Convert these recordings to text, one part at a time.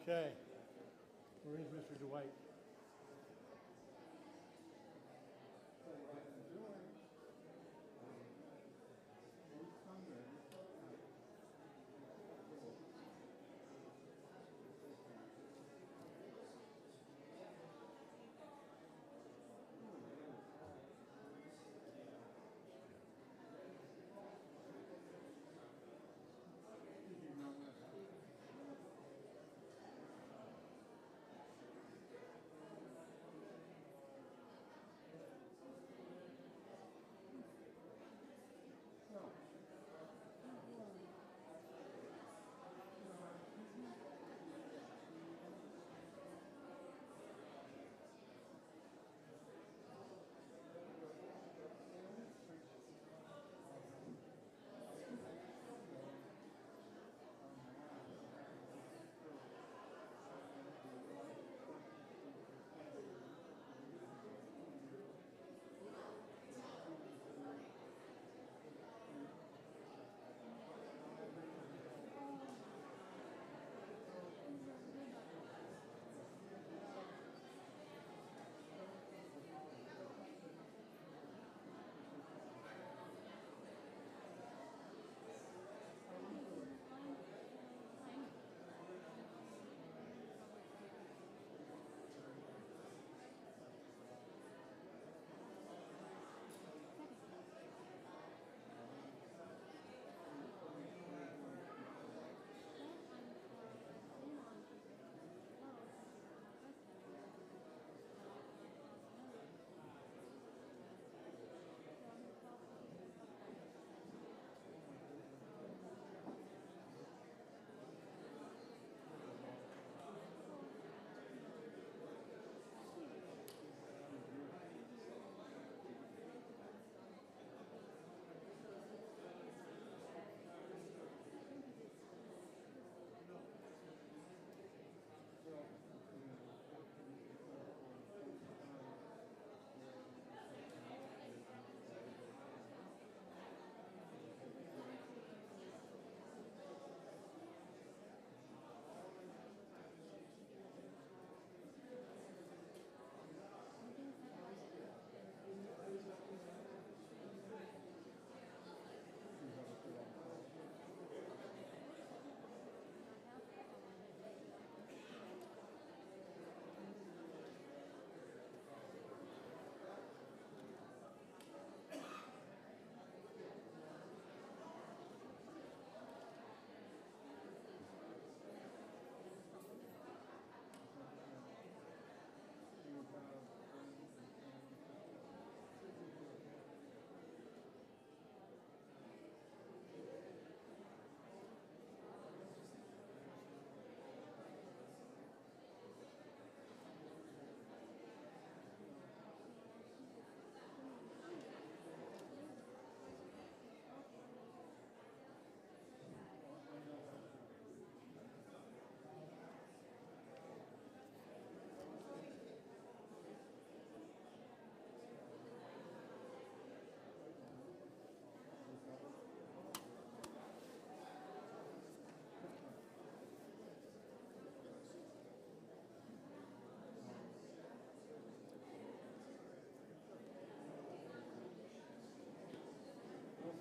Okay. Where is Mr. Dwight?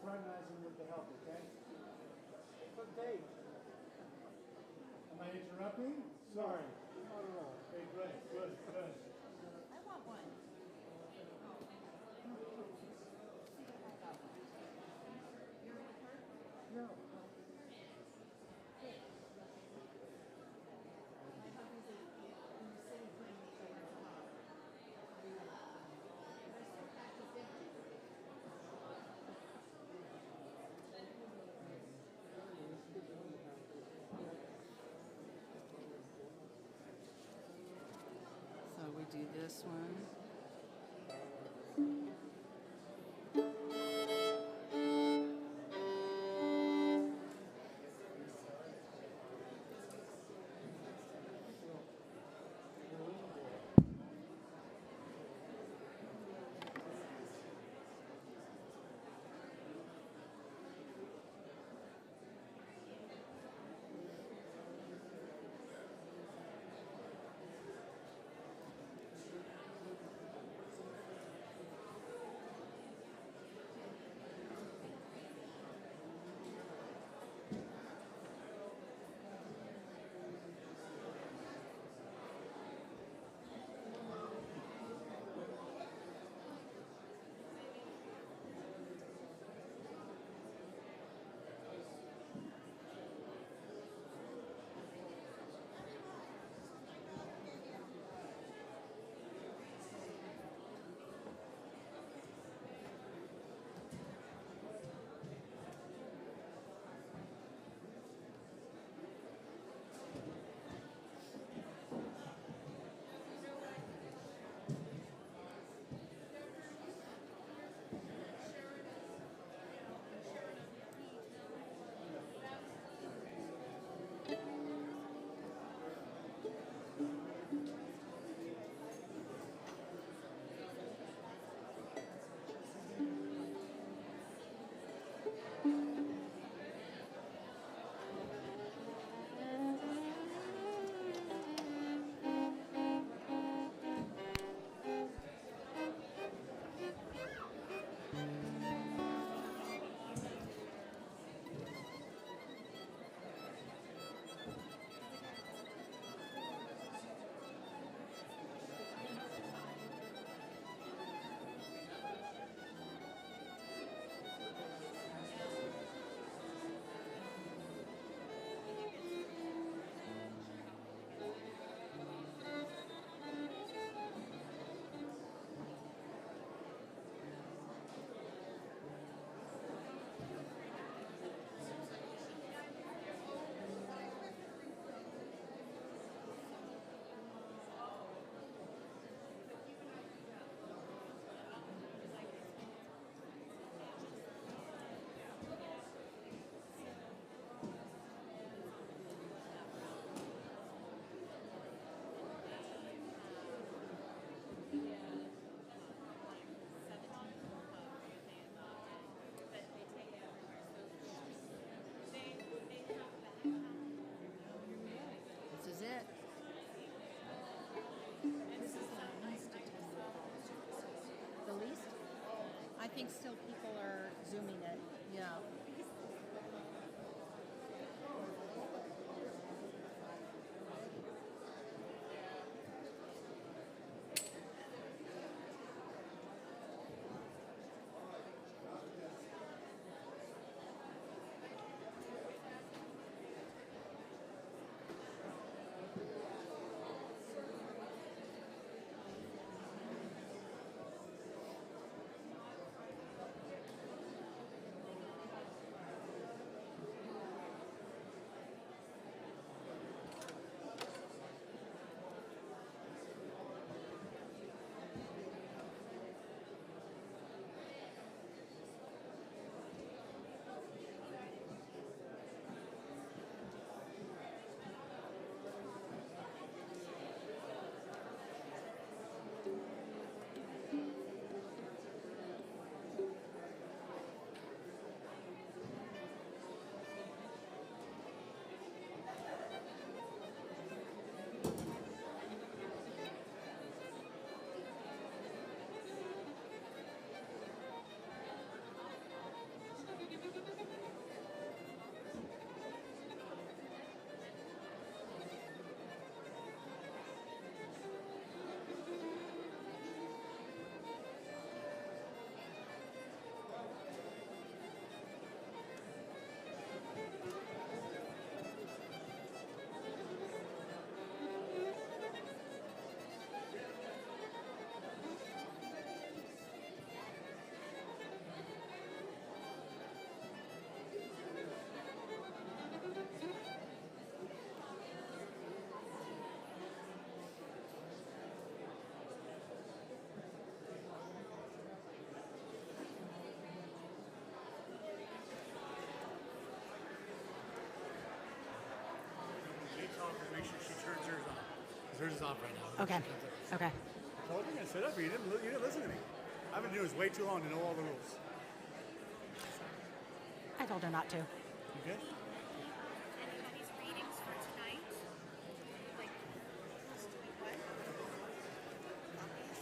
Fraternizing with the help, okay? What date? Am I interrupting? Sorry. Not at all. Okay, good. I want one. You're in the park? No. My husband's in the city putting me over the top. There's still practice empty. So we do this one. think still people are Zooming it. Yeah. Make sure she turns hers on. 'Cause hers is off right now. Okay. Okay. I told you I set up, but you didn't listen to me. I've been doing this way too long to know all the rules. I told her not to. You good? Anybody's readings for tonight? Like, who's doing what? Copies?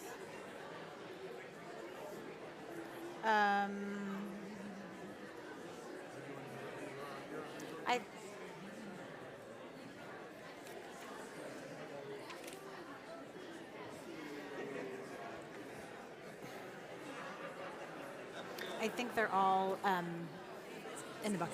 I think they're all in the book.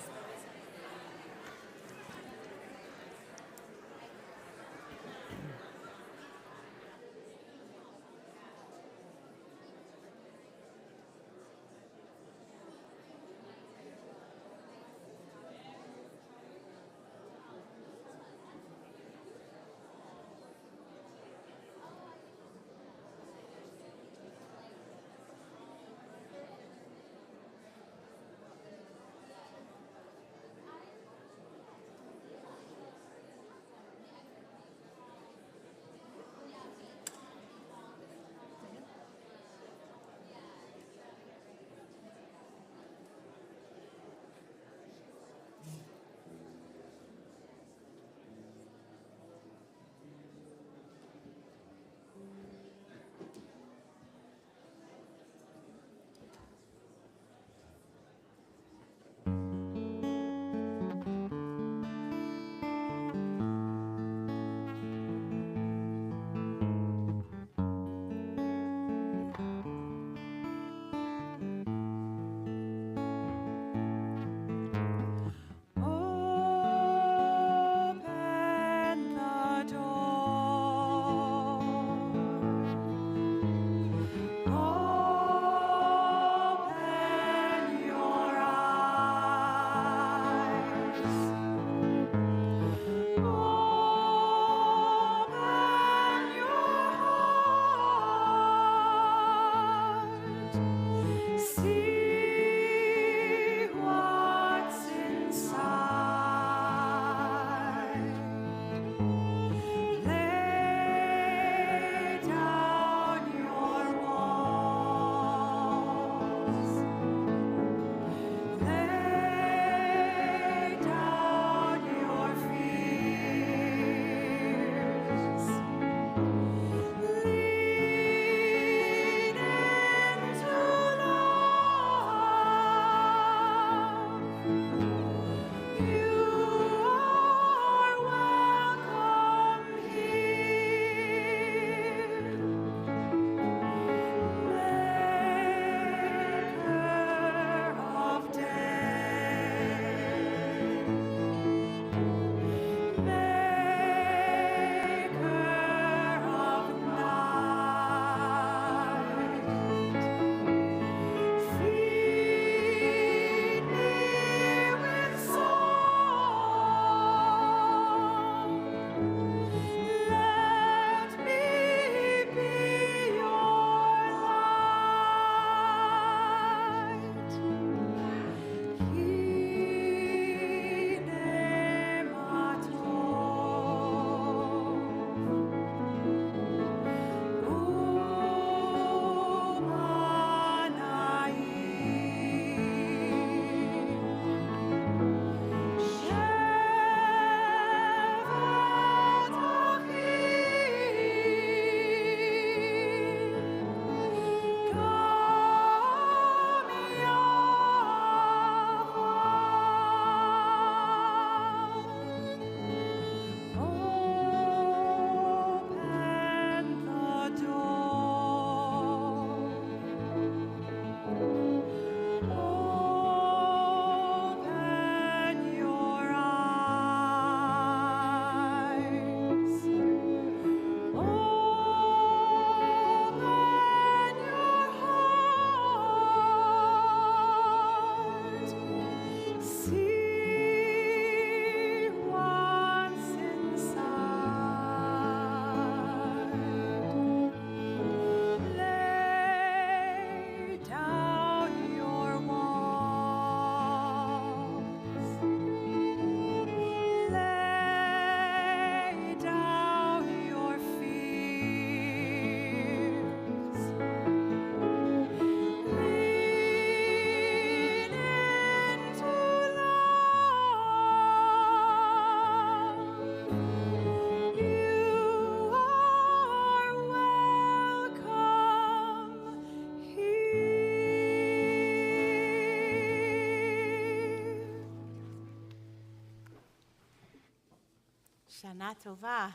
Shana Tova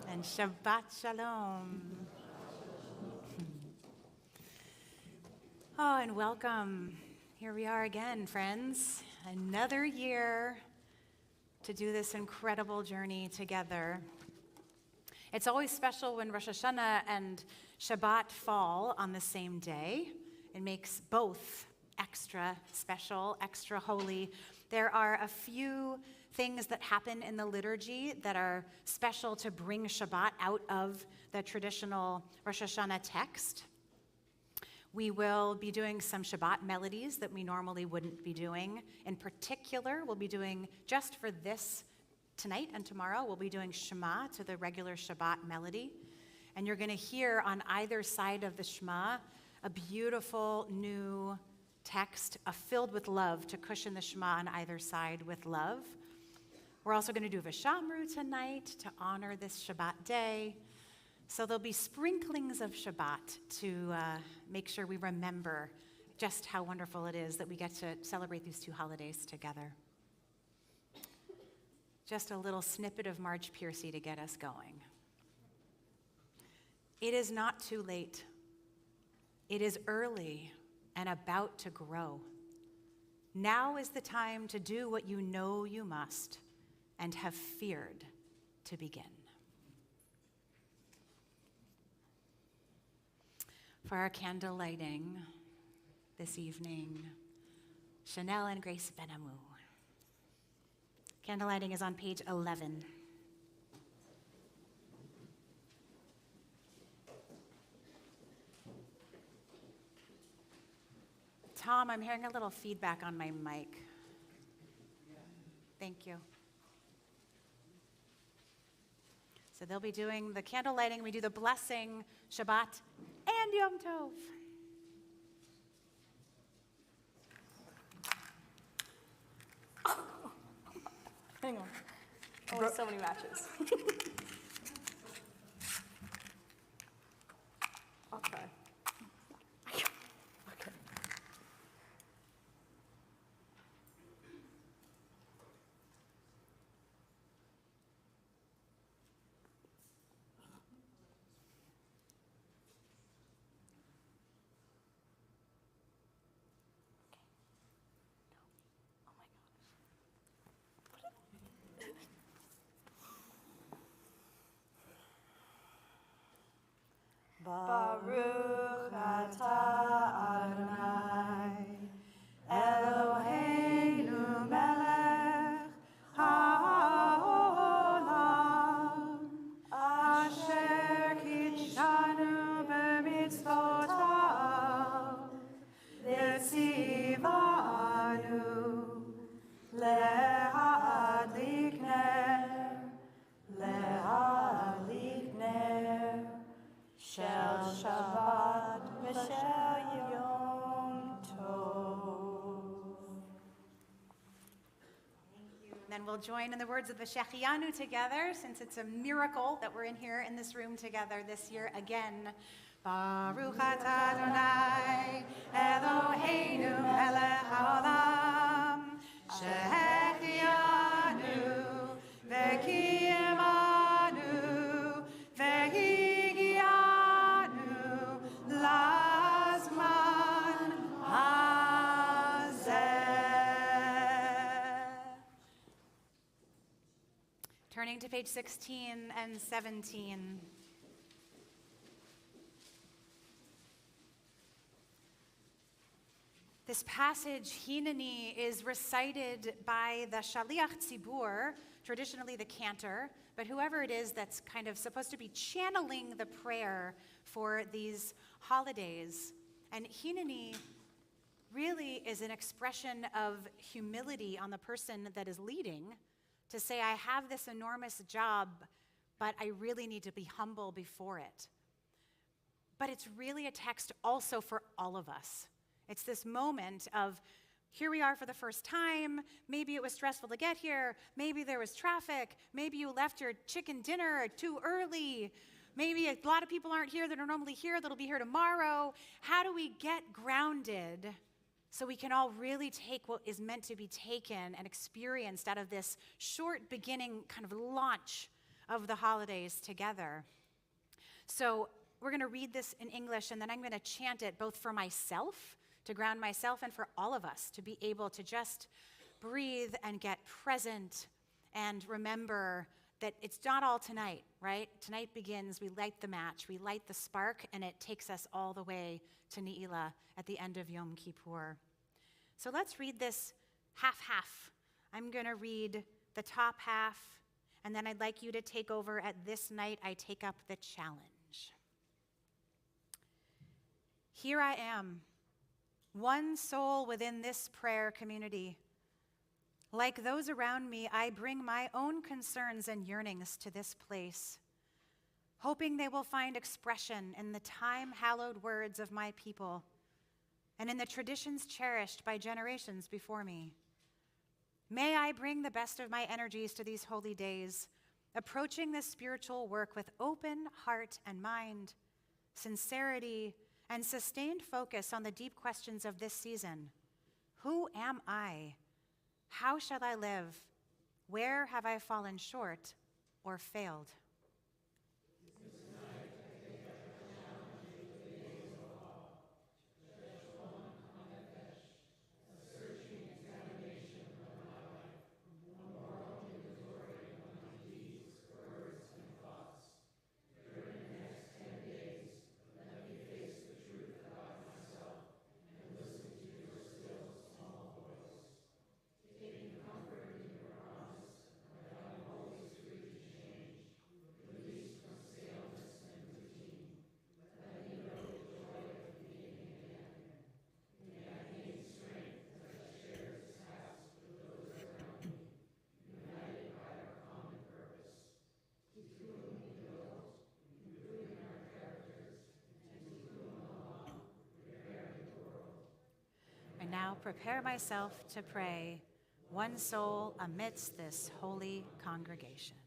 and Shabbat Shalom. Oh, and welcome. Here we are again, friends. Another year to do this incredible journey together. It's always special when Rosh Hashanah and Shabbat fall on the same day. It makes both extra special, extra holy. There are a few things that happen in the liturgy that are special to bring Shabbat out of the traditional Rosh Hashanah text. We will be doing some Shabbat melodies that we normally wouldn't be doing. In particular, we'll be doing, just for this tonight and tomorrow, we'll be doing Shema to the regular Shabbat melody. And you're going to hear on either side of the Shema a beautiful new text filled with love to cushion the Shema on either side with love. We're also going to do Vishamru tonight to honor this Shabbat day. So there'll be sprinklings of Shabbat to make sure we remember just how wonderful it is that we get to celebrate these two holidays together. Just a little snippet of Marge Piercy to get us going. It is not too late. It is early and about to grow. Now is the time to do what you know you must and have feared to begin. For our candle lighting this evening, Chanel and Grace Benamou. Candle lighting is on page 11. Tom, I'm hearing a little feedback on my mic. Thank you. So they'll be doing the candle lighting. We do the blessing, Shabbat, and Yom Tov. Hang on. Only so many matches. I'll try. Okay. Baruch atah Adonai, Eloheinu melech haolam, asher kitshanu b'mitzvotav, v'tzivanu le'adlik ner, Shel Shabbat v'shel Yom Tov. And then we'll join in the words of the Shechianu together, since it's a miracle that we're in here in this room together this year again. Baruch atah Adonai, Eloheinu melech haolam, she'echianu v'kiyemanu v'higianu lazman hazeh. Turning to page 16 and 17. This passage, Heenani, is recited by the Shaliach Tzibur, traditionally the cantor, but whoever it is that's kind of supposed to be channeling the prayer for these holidays. And Heenani really is an expression of humility on the person that is leading, to say, I have this enormous job, but I really need to be humble before it. But it's really a text also for all of us. It's this moment of, here we are for the first time. Maybe it was stressful to get here. Maybe there was traffic. Maybe you left your chicken dinner too early. Maybe a lot of people aren't here that are normally here that'll be here tomorrow. How do we get grounded so we can all really take what is meant to be taken and experienced out of this short beginning kind of launch of the holidays together. So we're going to read this in English, and then I'm going to chant it both for myself, to ground myself, and for all of us to be able to just breathe and get present and remember that it's not all tonight, right? Tonight begins, we light the match, we light the spark, and it takes us all the way to Ne'ilah at the end of Yom Kippur. So let's read this half-half. I'm going to read the top half, and then I'd like you to take over at This Night I Take Up the Challenge. Here I am, one soul within this prayer community. Like those around me, I bring my own concerns and yearnings to this place, hoping they will find expression in the time-hallowed words of my people and in the traditions cherished by generations before me. May I bring the best of my energies to these holy days, approaching this spiritual work with open heart and mind, sincerity, and sustained focus on the deep questions of this season. Who am I? How shall I live? Where have I fallen short or failed? Now prepare myself to pray, one soul amidst this holy congregation.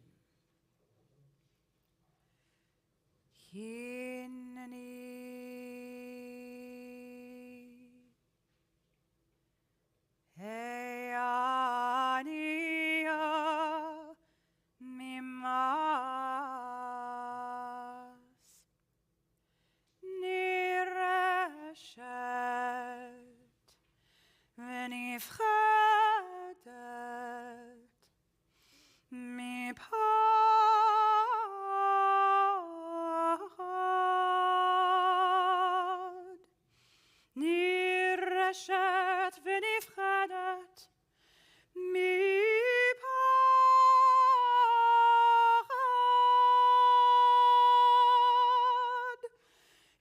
Heenani, Heenani, mimas, nireshet, ונפחדת מפחד, נרשת ונפחדת מפחד,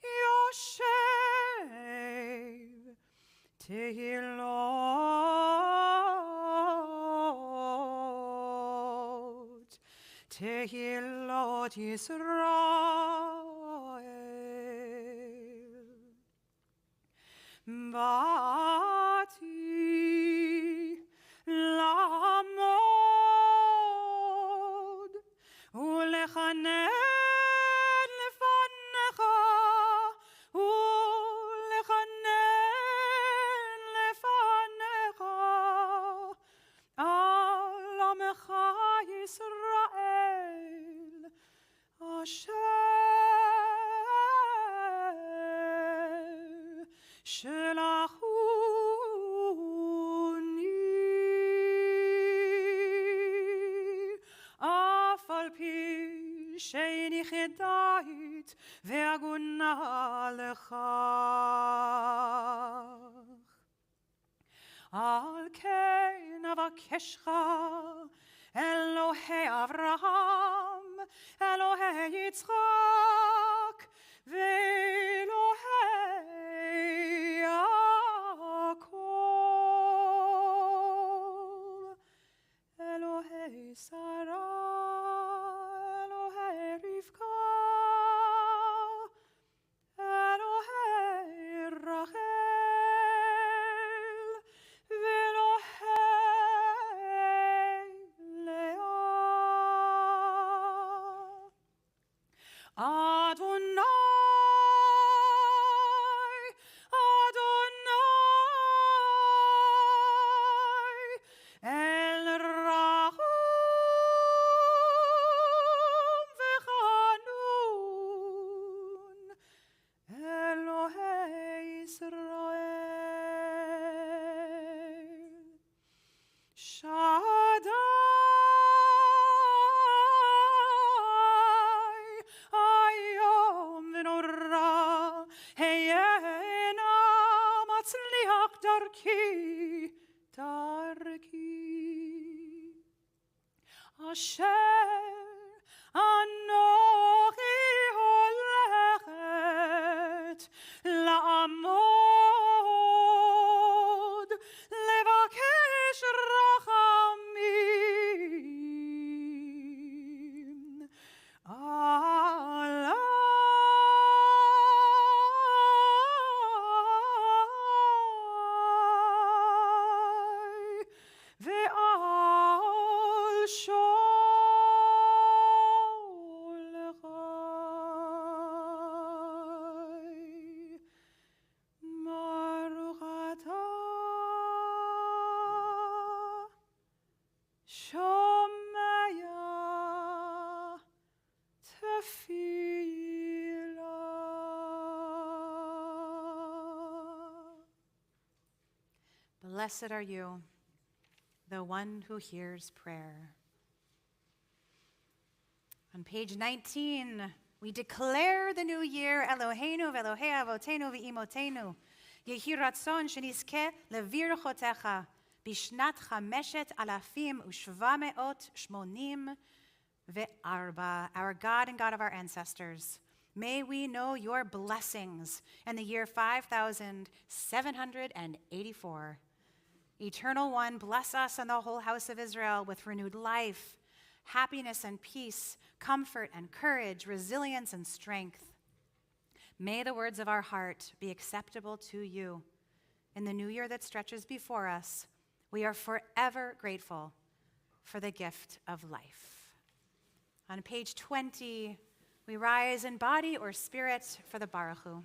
יושב תהילות ישראל. באתי לעמוד ולחנן לפניך ולחנן לפניך על עמך ישראל אשר שלחוני אף על פי שאיני חטאית והגונה לכך. על כן אבקשך אלוהי אברהם, אלוהי יצחק, ואלוהי יעקב, אלוהי שרה, אלוהי רבקה, אלוהי רחל, ואלוהי לאה, דרכי, דרכי, אשר אנוכי הולכת לעמוד, לבקש רחמים עליי ועל שולחי. ברוך אתה שומע תפילה. Blessed are you, the one who hears prayer. On page 19, we declare the new year, Eloheinu ve'Elohei avotenu ve'imotenu, yehi ratzon shenizke levirchotecha, bishnat chameshet alafim ushva me'ot shmonim ve'arba, our God and God of our ancestors. May we know your blessings in the year 5,784. Eternal One, bless us and the whole house of Israel with renewed life, happiness and peace, comfort and courage, resilience and strength. May the words of our heart be acceptable to you. In the new year that stretches before us, we are forever grateful for the gift of life. On page 20, we rise in body or spirit for the Baruch Hu.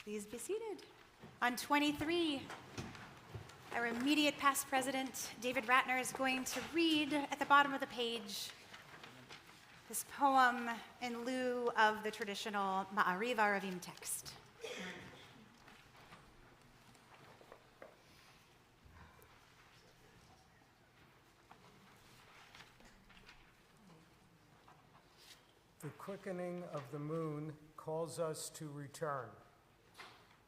Please be seated. On 23, our immediate past president, David Ratner, is going to read at the bottom of the page this poem in lieu of the traditional Ma'ariv Aravim text. The quickening of the moon calls us to return,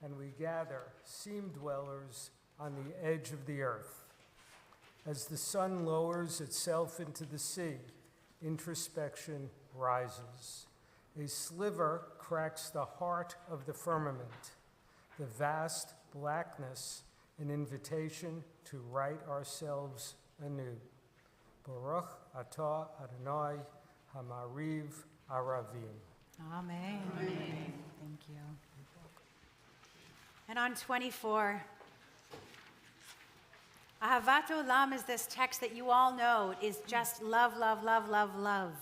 and we gather, seam dwellers, on the edge of the earth. As the sun lowers itself into the sea, introspection rises. A sliver cracks the heart of the firmament, the vast blackness, an invitation to write ourselves anew. Baruch atah Adonai Hamariv Aravim. Amen. Amen. Thank you. And on 24, Ahavat Olam is this text that you all know is just love, love, love, love, love.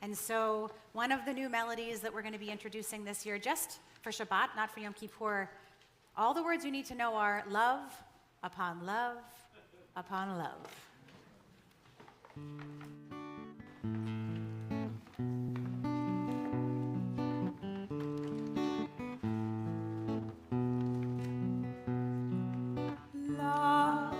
And so one of the new melodies that we're going to be introducing this year, just for Shabbat, not for Yom Kippur, all the words you need to know are love upon love upon love. Love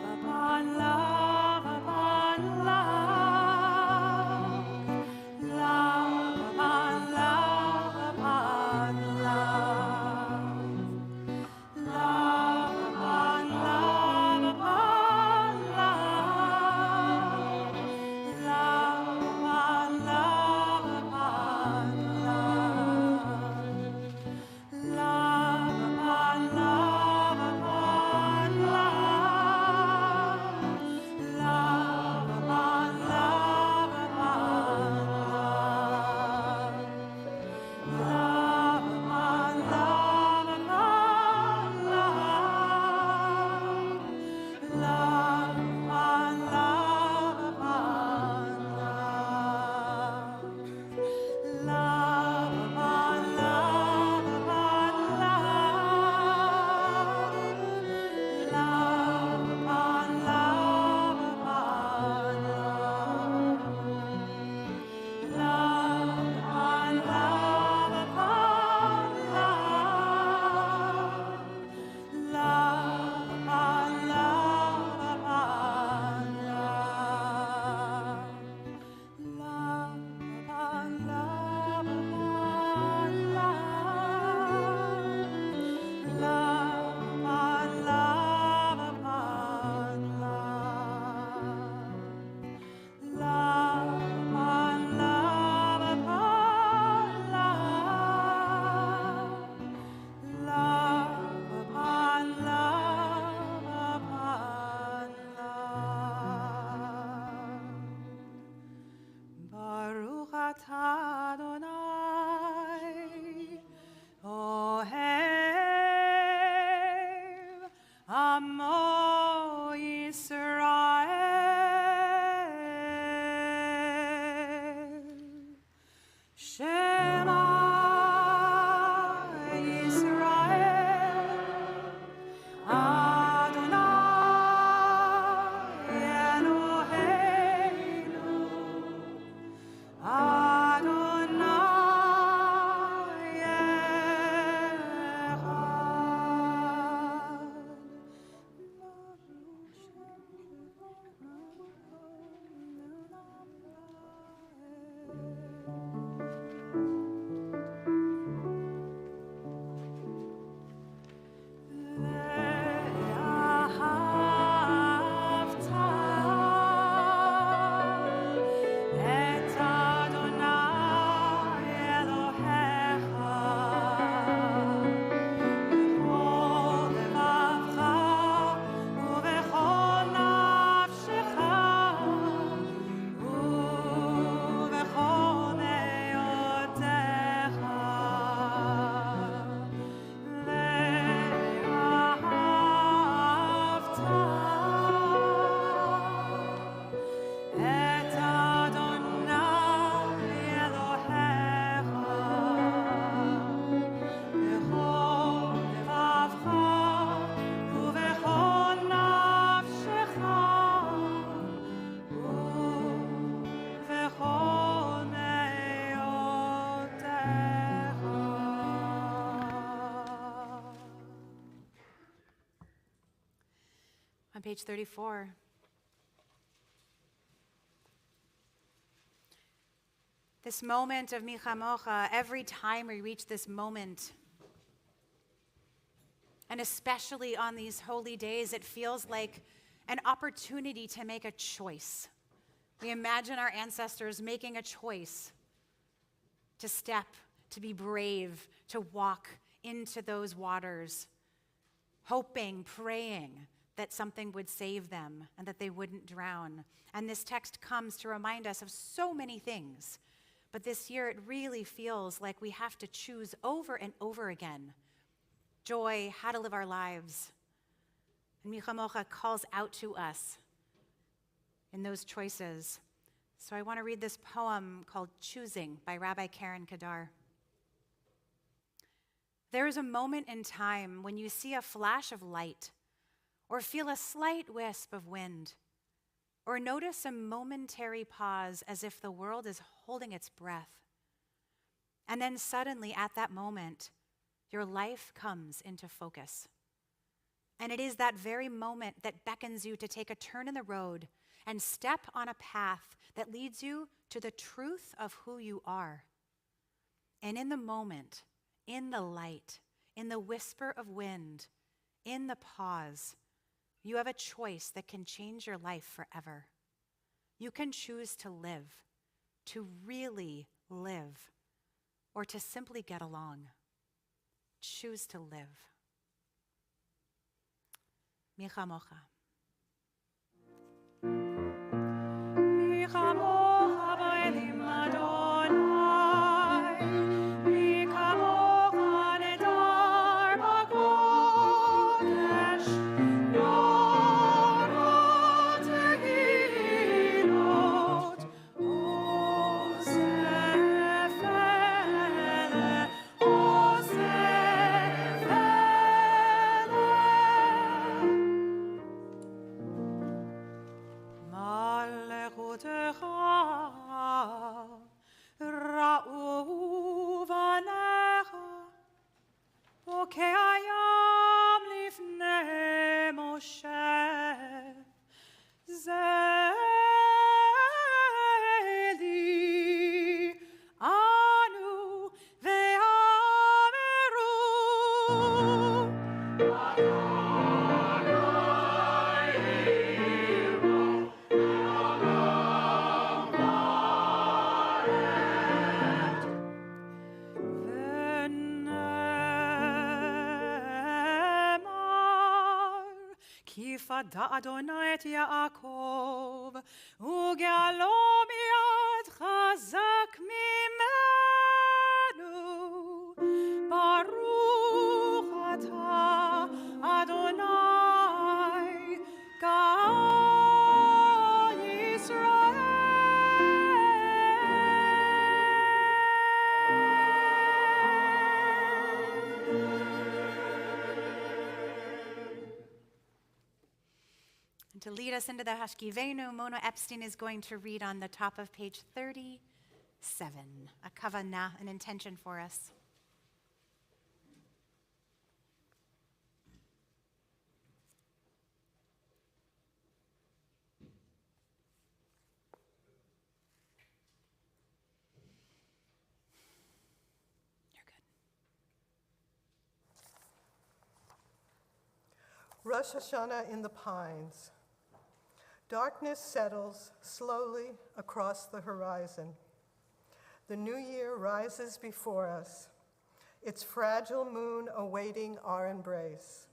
Amo Yisrael, Shema Yisrael, Adonai Eloheinu, Adonai Et Adonai Elohecha b'chol לבבך ובכל נפשך ובכל מאודך ואהבת את אדוני אלוהיך בכל לבבך ובכל נפשך ובכל מאודך. On page 34. This moment of Mi Chamocha, every time we reach this moment, and especially on these holy days, it feels like an opportunity to make a choice. We imagine our ancestors making a choice to step, to be brave, to walk into those waters, hoping, praying that something would save them and that they wouldn't drown. And this text comes to remind us of so many things. But this year, it really feels like we have to choose over and over again joy, how to live our lives. And Mi Chamocha calls out to us in those choices. So I want to read this poem called Choosing by Rabbi Karen Kadar. There is a moment in time when you see a flash of light, or feel a slight wisp of wind, or notice a momentary pause as if the world is holding its breath. And then suddenly at that moment, your life comes into focus. And it is that very moment that beckons you to take a turn in the road and step on a path that leads you to the truth of who you are. And in the moment, in the light, in the whisper of wind, in the pause, you have a choice that can change your life forever. You can choose to live, to really live, or to simply get along. Choose to live. Mi Chamocha. Mi Chamocha b'elim Adonai, Mi Chamocha nedar b'kodesh, Yorot tehilot, Osef ele, Osef ele. Malechutecha ra'u v'necha וכהים לפני משה זה לי אנו ואמרו כי פדה אדוני את יעקב וגאלו מיד חזק ממנו ברוך אתה אדוני And to lead us into the Hashkivenu, Mona Epstein is going to read on the top of page 37, a kavanah, an intention for us. Rosh Hashanah in the Pines. Darkness settles slowly across the horizon. The new year rises before us, its fragile moon awaiting our embrace.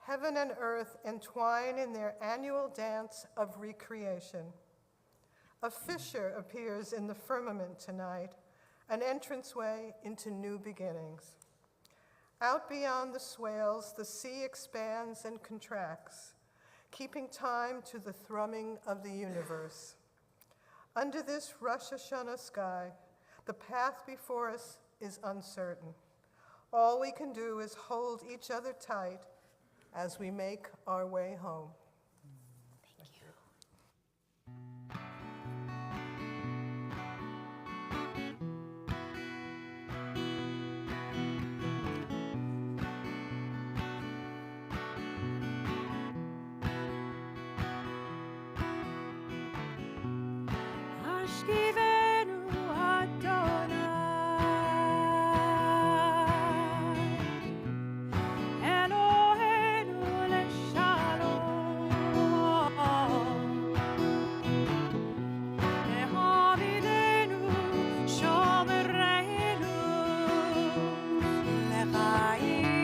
Heaven and earth entwine in their annual dance of recreation. A fissure appears in the firmament tonight, an entranceway into new beginnings. Out beyond the swales, the sea expands and contracts, keeping time to the thrumming of the universe. Under this Rosh Hashanah sky, the path before us is uncertain. All we can do is hold each other tight as we make our way home. Thank you. Hashkivenu Adonai, Eloheinu leshalom, Hamidenu shomereinu lechaim,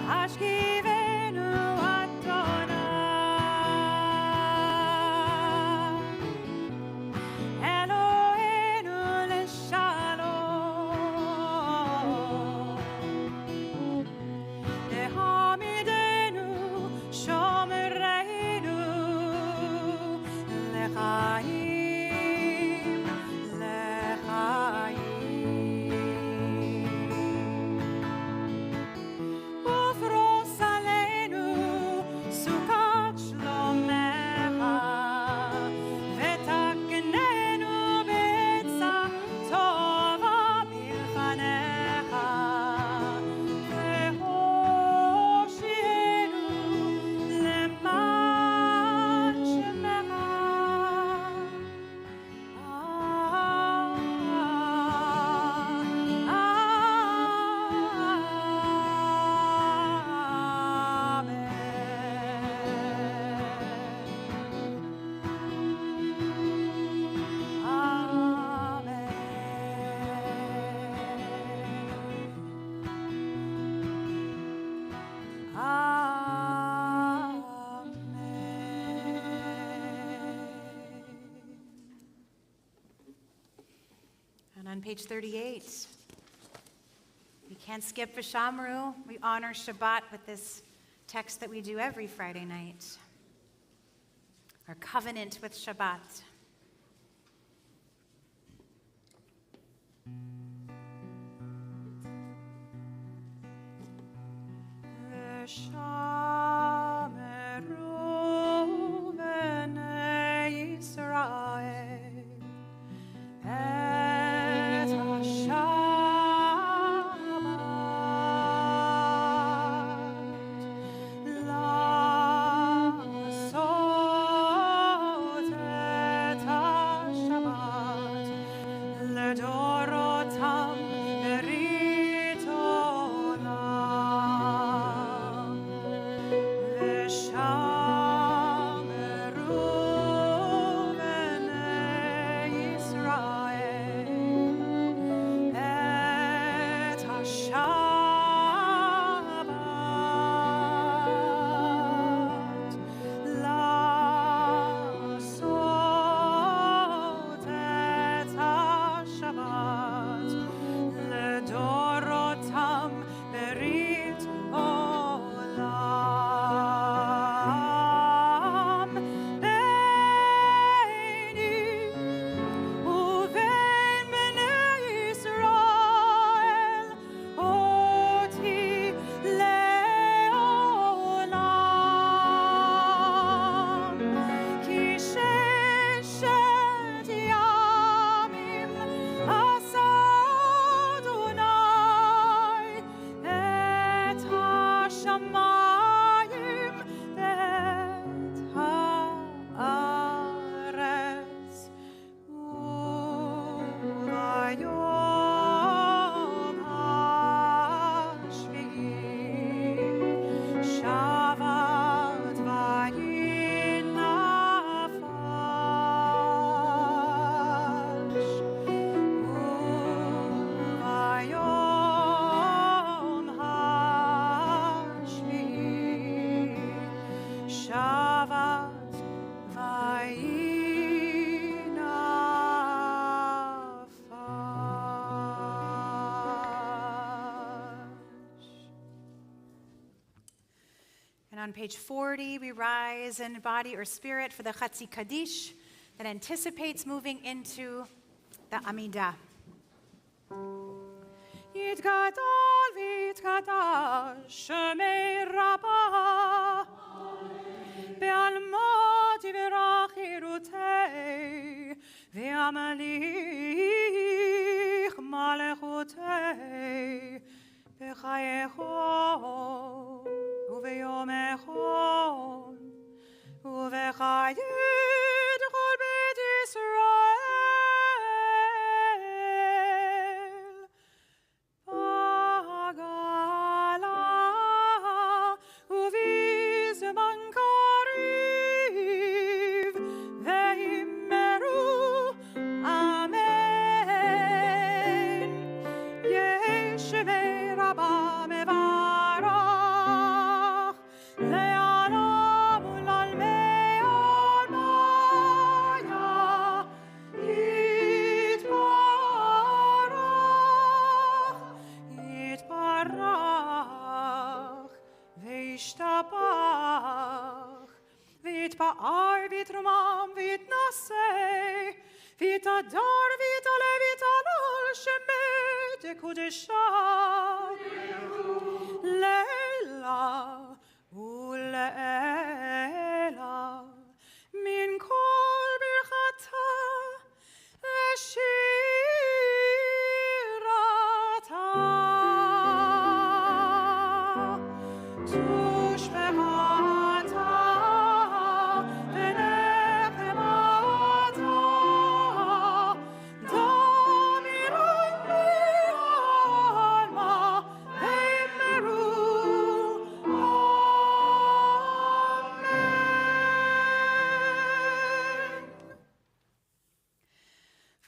Hashkivenu Adonai, Eloheinu leshalom, Hamidenu shomereinu lechaim, Ufros Aleinu sukat shlomecha, v'taknenu b'etza tova milchanecha, v'hoshienu leman shemecha. And on page 38, we can't skip Vishamru. We honor Shabbat with this text that we do every Friday night. Our covenant with Shabbat. V'shameru b'nei Yisrael et HaShabbat la'asot et HaShabbat ledorotam berit olam. on page 40, we rise in body or spirit for the Chatzi Kaddish that anticipates moving into the Amida. יתגדל ויתקדש שמי רבה בעלמות יברך חירותי וימליך מלכותי בחייכו וביומכו ובחיי כל בית ישראל ויתפאר ויתרומם ויתנשא ויתהדר ויתעלה ויתהלל שמי דקודשה לילה ולעילה מן כל ברכתה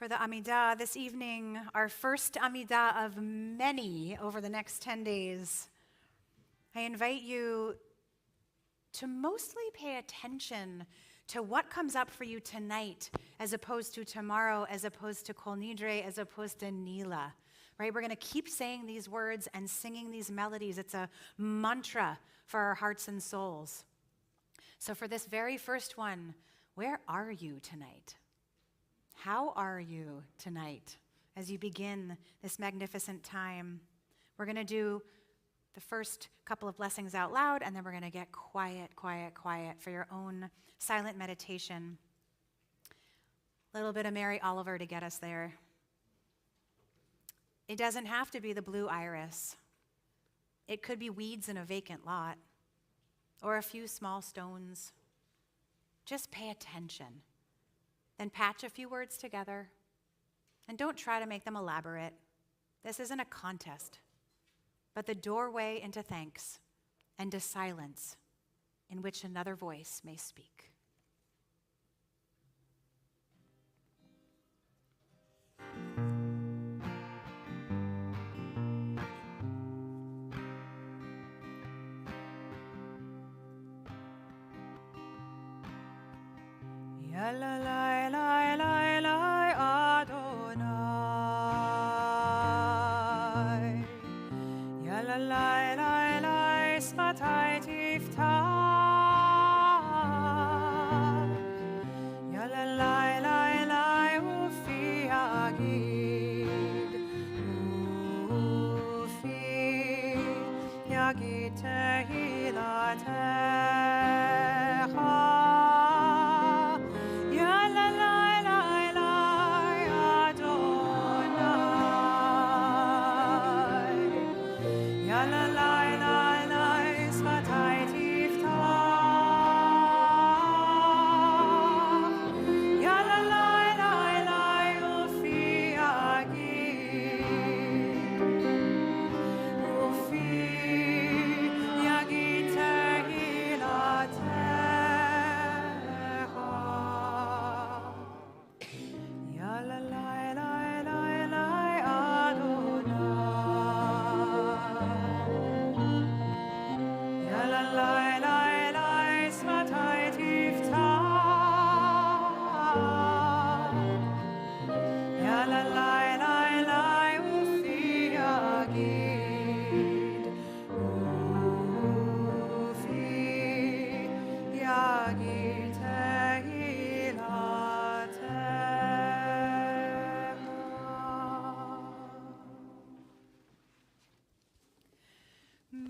For the Amida this evening, our first Amida of many over the next 10 days, I invite you to mostly pay attention to what comes up for you tonight as opposed to tomorrow, as opposed to Kol Nidre, as opposed to Nila, right? We're going to keep saying these words and singing these melodies. It's a mantra for our hearts and souls. So for this very first one, where are you tonight? How are you tonight as you begin this magnificent time? We're going to do the first couple of blessings out loud, and then we're going to get quiet, quiet, quiet for your own silent meditation. A little bit of Mary Oliver to get us there. It doesn't have to be the blue iris. It could be weeds in a vacant lot or a few small stones. Just pay attention. Then patch a few words together, and don't try to make them elaborate. This isn't a contest, but the doorway into thanks and to silence in which another voice may speak. Ya la la la la la Adonai. Ya la la la la sfatai tiftach. Ya la la la la ufi agid. Ufi yagid tehilatecha.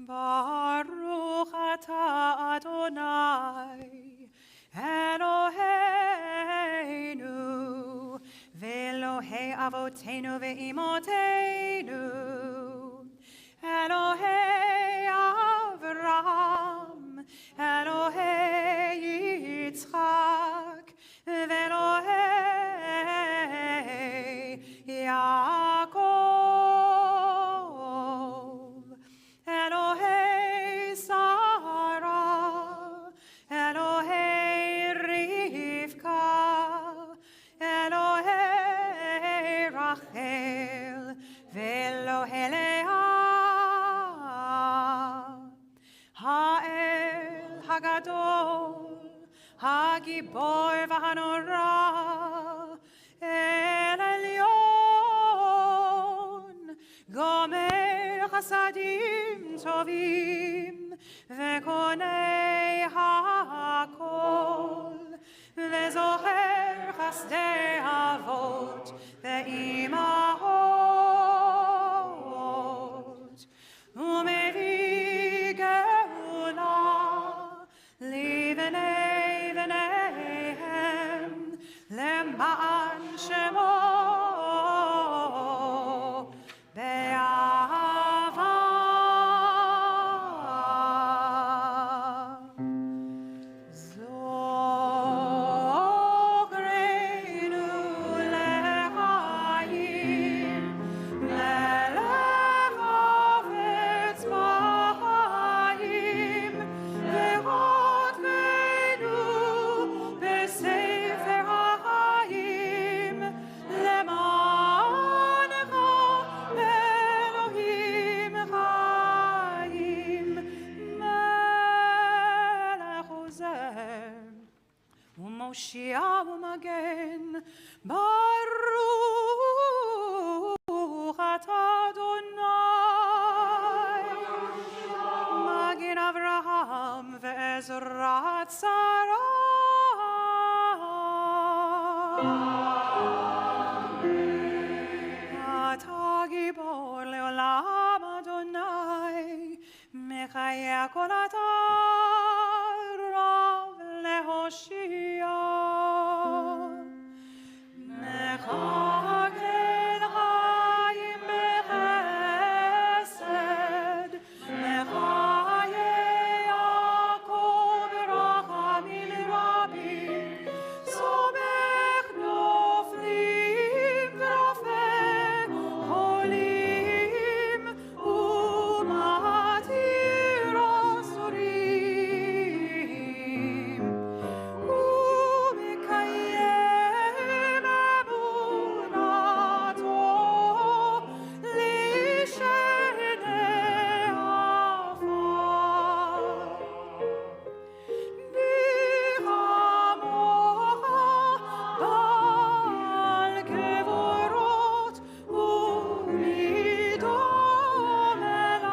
Baruch atah Adonai, Eloheinu, ve'Elohei avoteinu ve'imotenu, Elohei Avraham, Elohei Yitzchak, ve'Elohei Yaakov, Elohei Sarah, Elohei Rivka, Elohei Rachel, ve'Elohei Leah, Ha'el Hagadol, Hagibor v'Hanora, El Elyon, Gomer Chasadim Tovim, Ve'konei HaKol, Ve'zocher Chasdei Avot, Ve'imahot, Umevi Geula, Livnei V'neihem, Lema'an Shemo, Be'ahava. Zochreinu lechaim, lelev havetz b'chaim, ve'chotveinu b'sefer ha'chaim, למענך אלוהים חיים, מלך עוזר ומושיע ומגן, ברוך אתה אדוני, מגן אברהם ועזרת שרה. אתה גיבור לעולם אדוני, מחיה כל אתר רב להושיע. מחגן חיים בחסד, מחיי יעקב רחמים רבים, סומך נופלים ורופא חולים, ומתיר אסורים, ומקיים אמונתו לשני עפר. כמוך בעל גבורות ומידות מלך,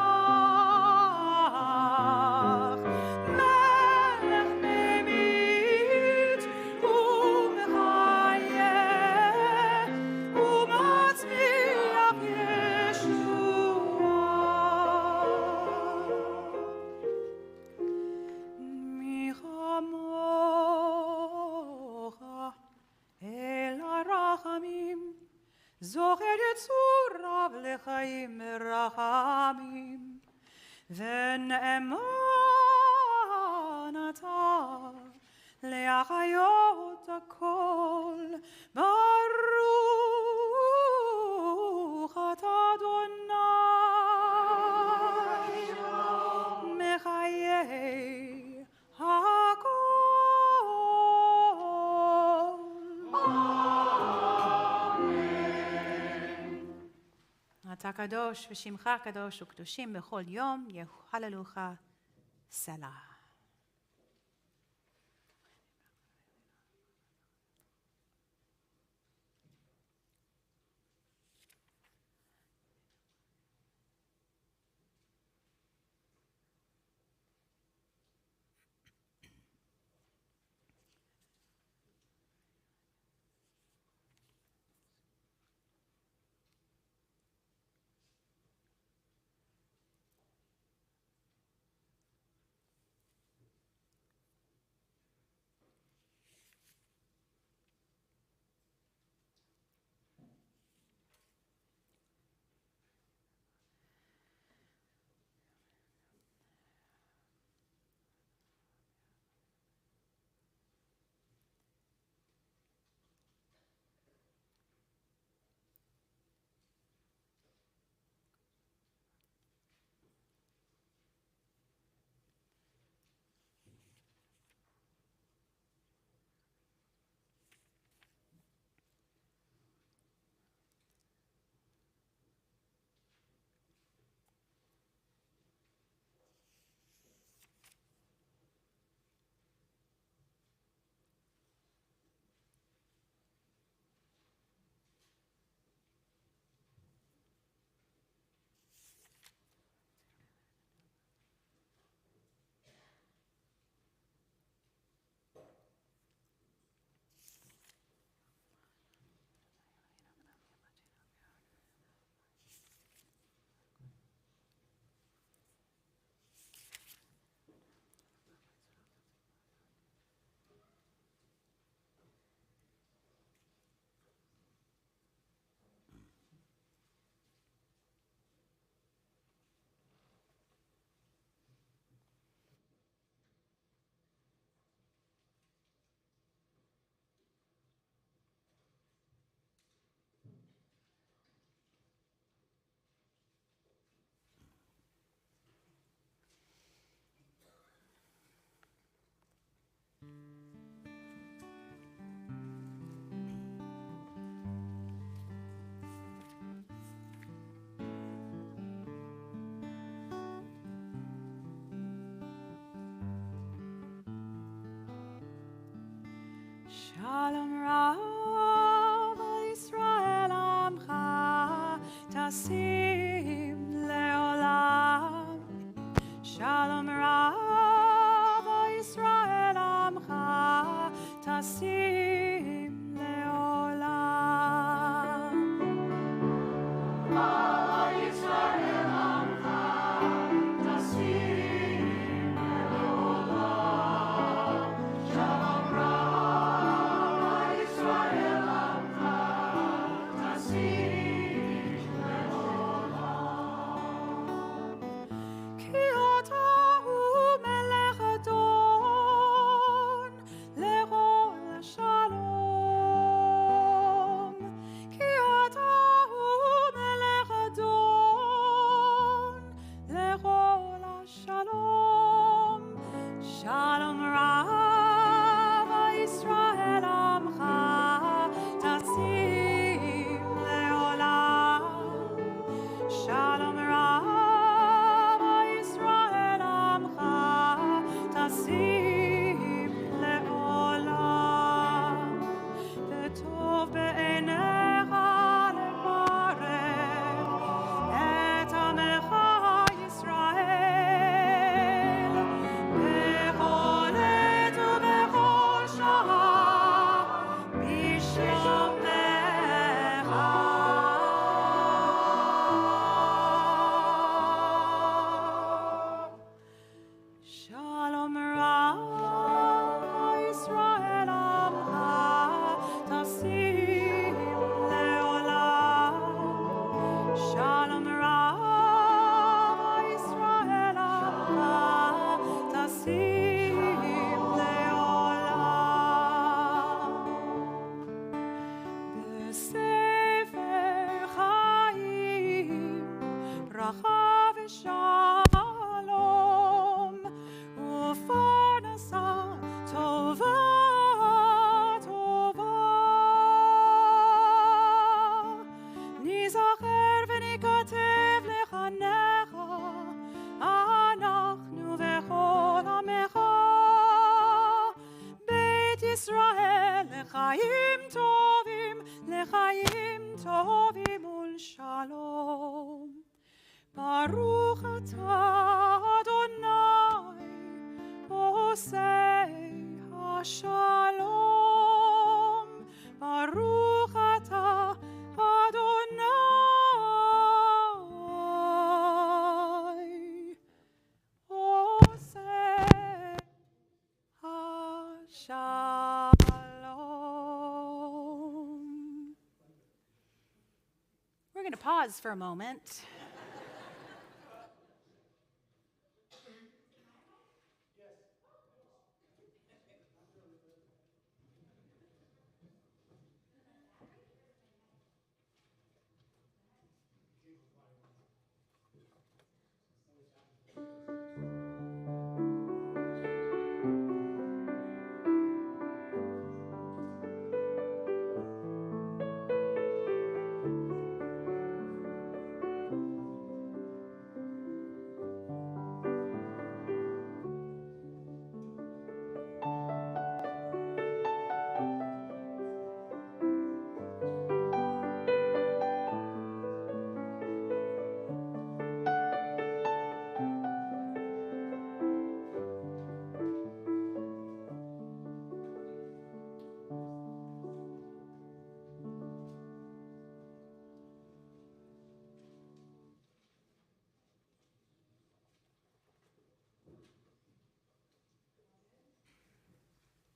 מלך ממית ומחיה ומצמיח ישועה. מי כמוך אל הרחמים, זוכר יצוריו לחיים מרחמים, ונאמן אתה להחיות הכל. ברוך אתה אדוני, מחיי הכל. אתה קדוש ושמך קדוש וקדושים בכל יום, יהללוך סלה. Shalom Rav al Yisrael Amcha Tasim Leolam. Shalom Rav al Yisrael Amcha Tasim Leolam. Ki ata hu melech adon le'ol shalom. Ki ata hu melech adon le'ol shalom. Shalom Rav Yisrael Amcha Tasim Leolam. Shalom Rav Yisrael Amcha Tasim Leolam. V'tov be'einecha lebarev et amecha Yisrael bechol עת ובכל שעה בשלומך. Shalom Rav Yisrael Amcha Tasim Leolam. Shalom Rav Yisrael Amcha Tasim Leolam. Besefer Chaim bracha v'shalom u'parnasa tova tova. Nizacher v'nikatev lechanecha anachnu v'chol amecha Beit Yisrael lechaim tovim ul'shalom. Baruch atah Adonai osei hashalom. Baruch atah Adonai osei hashalom. We're going to pause for a moment.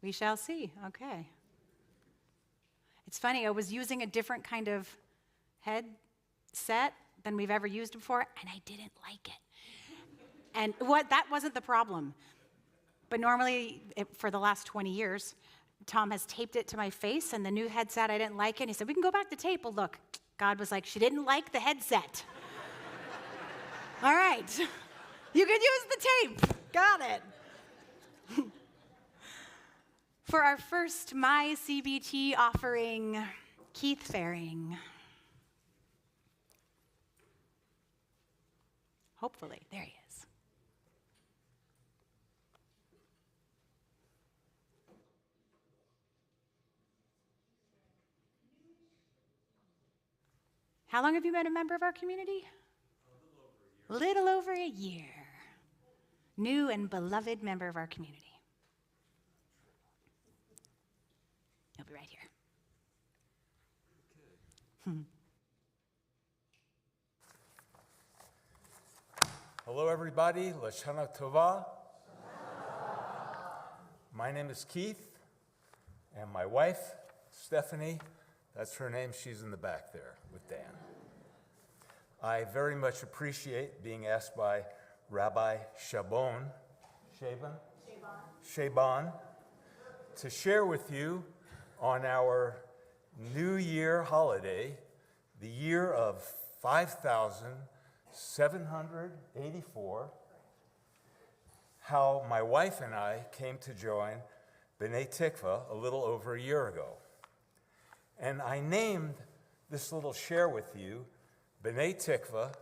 We shall see. Okay. It's funny, I was using a different kind of headset than we've ever used before, and I didn't like it. And that wasn't the problem. But normally, for the last 20 years, Tom has taped it to my face, and the new headset, I didn't like it. And he said, we can go back to tape. Well, look, God was like, she didn't like the headset. All right. You can use the tape. Got it. For our first My CBT offering, Keith Faring. Hopefully, there he is. How long have you been a member of our community? A little over a year. New and beloved member of our community. He'll be right here. Hello, everybody. Lashana Tova. My name is Keith, and my wife, Stephanie, that's her name. She's in the back there with Dan. I very much appreciate being asked by Rabbi Shaban to share with you on our New Year holiday, the year of 5,784, how my wife and I came to join B'nai Tikva a little over a year ago. And I named this little share with you, B'nai Tikva,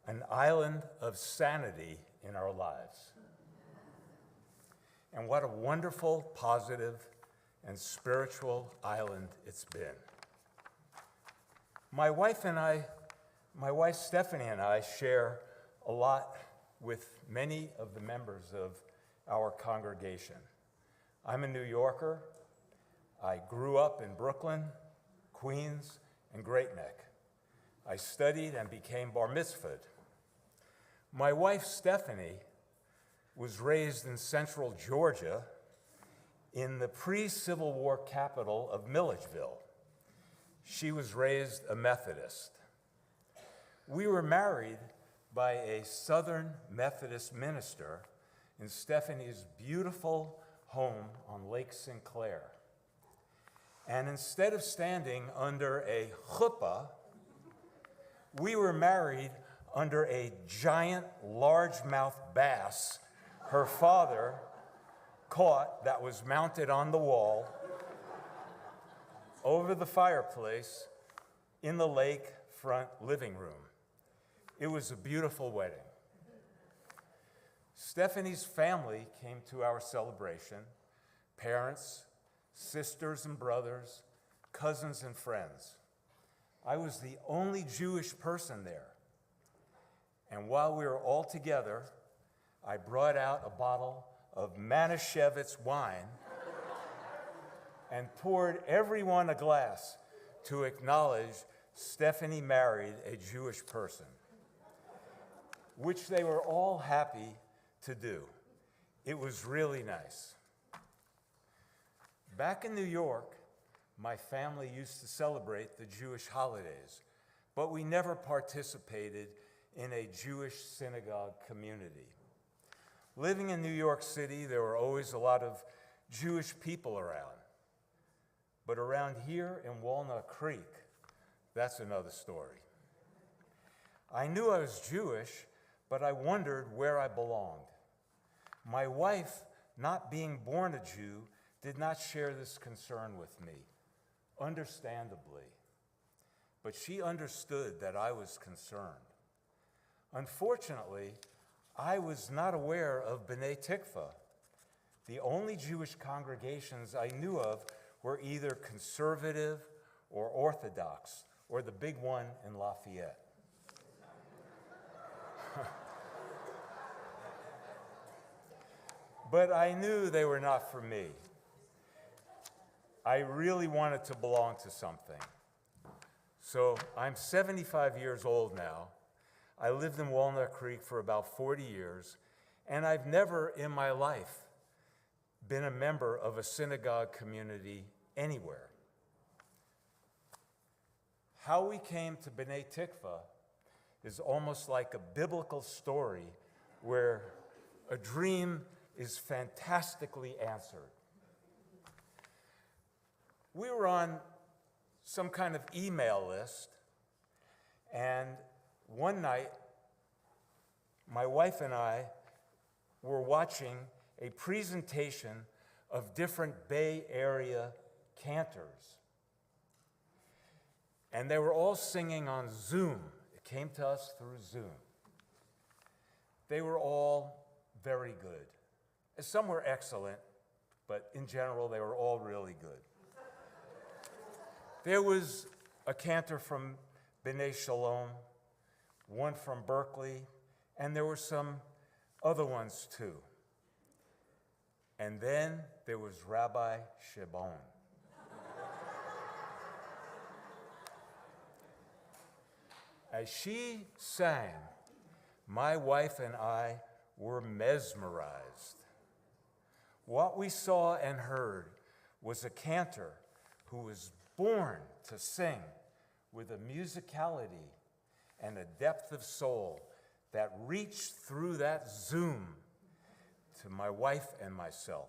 an island of sanity in our lives. And what a wonderful, positive, and spiritual island it's been. My wife Stephanie and I share a lot with many of the members of our congregation. I'm a New Yorker. I grew up in Brooklyn, Queens, and Great Neck. I studied and became bar mitzvahed. My wife, Stephanie, was raised in central Georgia in the pre-Civil War capital of Milledgeville. She was raised a Methodist. We were married by a Southern Methodist minister in Stephanie's beautiful home on Lake Sinclair. And instead of standing under a chuppah, we were married under a giant largemouth bass her father caught that was mounted on the wall over the fireplace in the lakefront living room. It was a beautiful wedding. Stephanie's family came to our celebration, parents, sisters and brothers, cousins and friends. I was the only Jewish person there. And while we were all together, I brought out a bottle of Manischewitz wine and poured everyone a glass to acknowledge Stephanie married a Jewish person, which they were all happy to do. It was really nice. Back in New York, my family used to celebrate the Jewish holidays, but we never participated in a Jewish synagogue community. Living in New York City, there were always a lot of Jewish people around. But around here in Walnut Creek, that's another story. I knew I was Jewish, but I wondered where I belonged. My wife, not being born a Jew, did not share this concern with me, understandably. But she understood that I was concerned. Unfortunately, I was not aware of B'nai Tikva. The only Jewish congregations I knew of were either conservative or Orthodox, or the big one in Lafayette. But I knew they were not for me. I really wanted to belong to something. So I'm 75 years old now. I lived in Walnut Creek for about 40 years, and I've never in my life been a member of a synagogue community anywhere. How we came to B'nai Tikva is almost like a biblical story where a dream is fantastically answered. We were on some kind of email list, and one night, my wife and I were watching a presentation of different Bay Area cantors. And they were all singing on Zoom. It came to us through Zoom. They were all very good. Some were excellent, but in general, they were all really good. There was a cantor from B'nai Shalom, one from Berkeley, and there were some other ones too. And then there was Rabbi Shebon. As she sang, my wife and I were mesmerized. What we saw and heard was a cantor who was born to sing with a musicality and a depth of soul that reached through that Zoom to my wife and myself.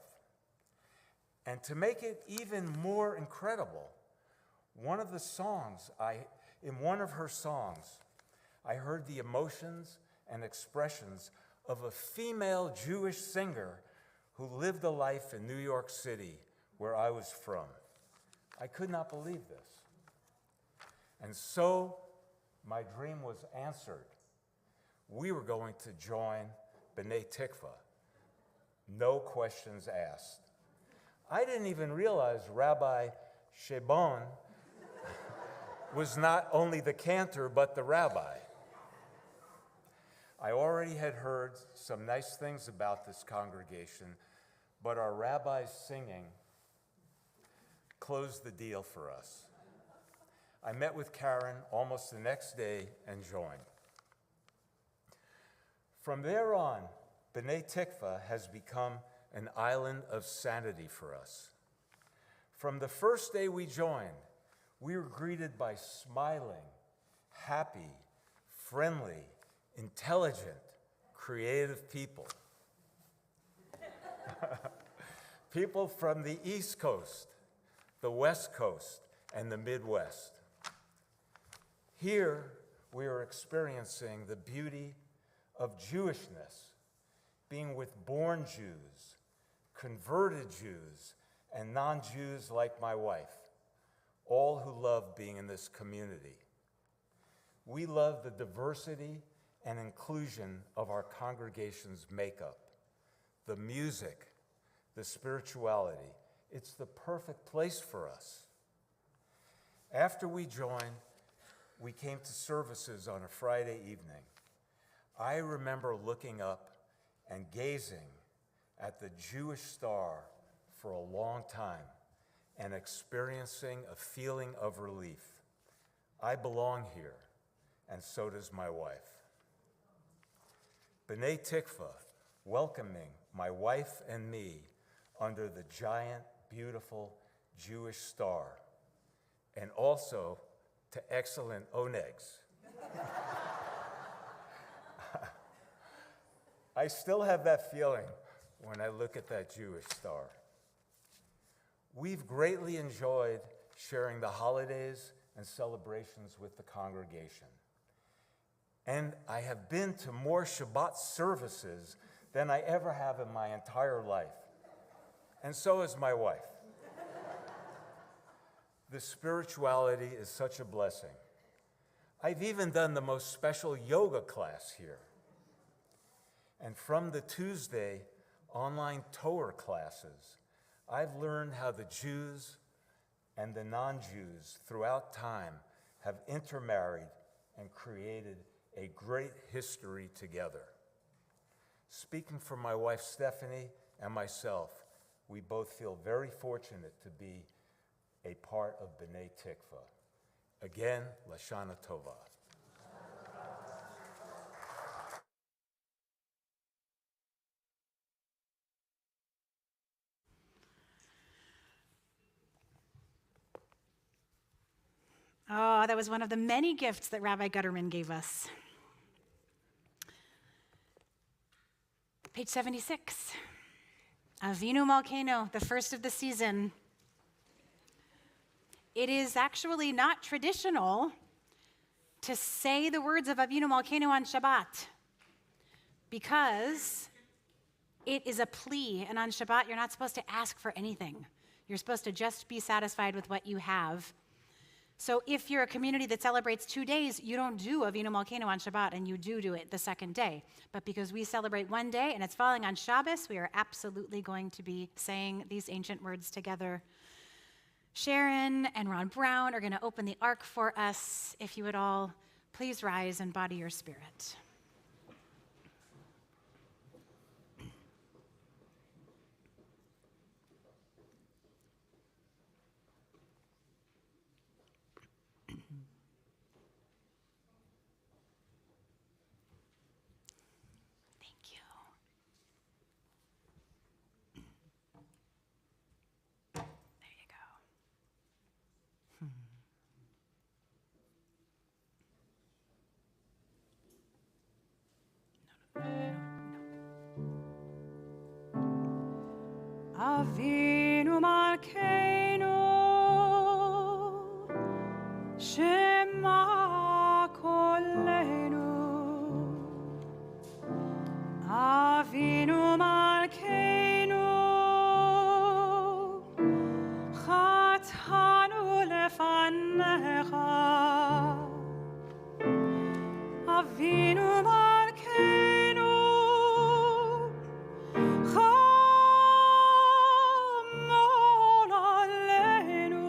And to make it even more incredible, in one of her songs, I heard the emotions and expressions of a female Jewish singer who lived a life in New York City, where I was from. I could not believe this. And so my dream was answered. We were going to join B'nai Tikva. No questions asked. I didn't even realize Rabbi Shebon was not only the cantor, but the rabbi. I already had heard some nice things about this congregation, but our rabbi's singing closed the deal for us. I met with Karen almost the next day and joined. From there on, B'nai Tikva has become an island of sanity for us. From the first day we joined, we were greeted by smiling, happy, friendly, intelligent, creative people. People from the East Coast, the West Coast, and the Midwest. Here, we are experiencing the beauty of Jewishness, being with born Jews, converted Jews, and non-Jews like my wife, all who love being in this community. We love the diversity and inclusion of our congregation's makeup, the music, the spirituality. It's the perfect place for us. After we joined, we came to services on a Friday evening. I remember looking up and gazing at the Jewish star for a long time and experiencing a feeling of relief. I belong here, and so does my wife. B'nai Tikva, welcoming my wife and me under the giant, beautiful Jewish star, and also to excellent onegs. I still have that feeling when I look at that Jewish star. We've greatly enjoyed sharing the holidays and celebrations with the congregation. And I have been to more Shabbat services than I ever have in my entire life. And so has my wife. The spirituality is such a blessing. I've even done the most special yoga class here. And from the Tuesday online Torah classes, I've learned how the Jews and the non-Jews throughout time have intermarried and created a great history together. Speaking for my wife Stephanie and myself, we both feel very fortunate to be a part of B'nai Tikva. Again, Lashana Tova. Oh, that was one of the many gifts that Rabbi Gutterman gave us. Page 76. Avinu Malkeinu, the first of the season. It is actually not traditional to say the words of Avinu Malkeinu on Shabbat because it is a plea, and on Shabbat you're not supposed to ask for anything. You're supposed to just be satisfied with what you have. So if you're a community that celebrates 2 days, you don't do Avinu Malkeinu on Shabbat, and you do it the second day. But because we celebrate 1 day and it's falling on Shabbos, we are absolutely going to be saying these ancient words together. Sharon and Ron Brown are going to open the ark for us. If you would all please rise and body your spirit. Thank you. There you go. Avinu Malkeinu, Shema Koleinu. Avinu Malkeinu, Chatanu lefanecha. Avinu Malkeinu, Chamol Aleinu,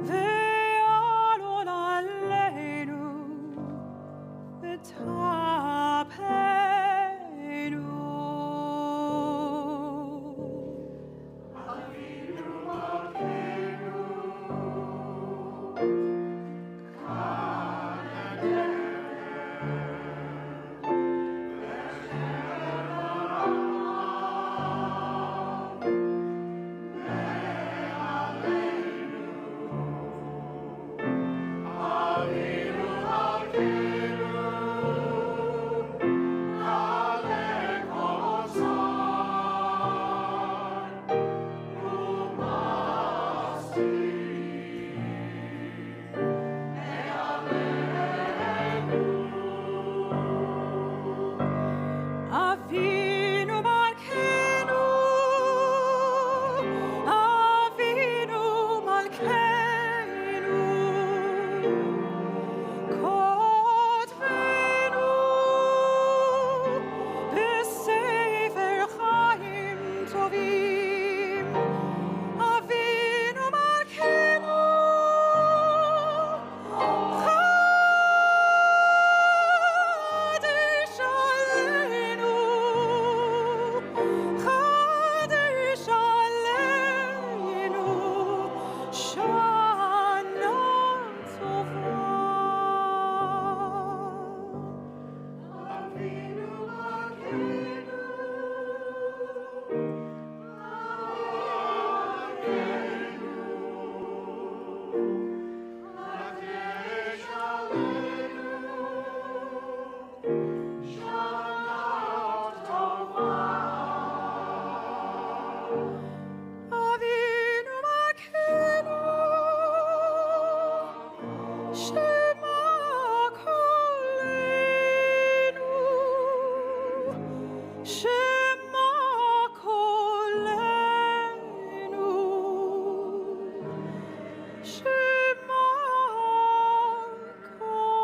Ve'alol Aleinu, V'tapeinu. Avinu Malkeinu, Avinu Malkeinu, Kotvenu b'sefer chaim tovim. Avinu Malkeinu, Chadesh Aleinu, Chadesh Aleinu, Shana Tova. Avinu Malkeinu, Chadesh Aleinu, Avinu Malkeinu, Shema Koleinu, Shema Koleinu, Shema Koleinu.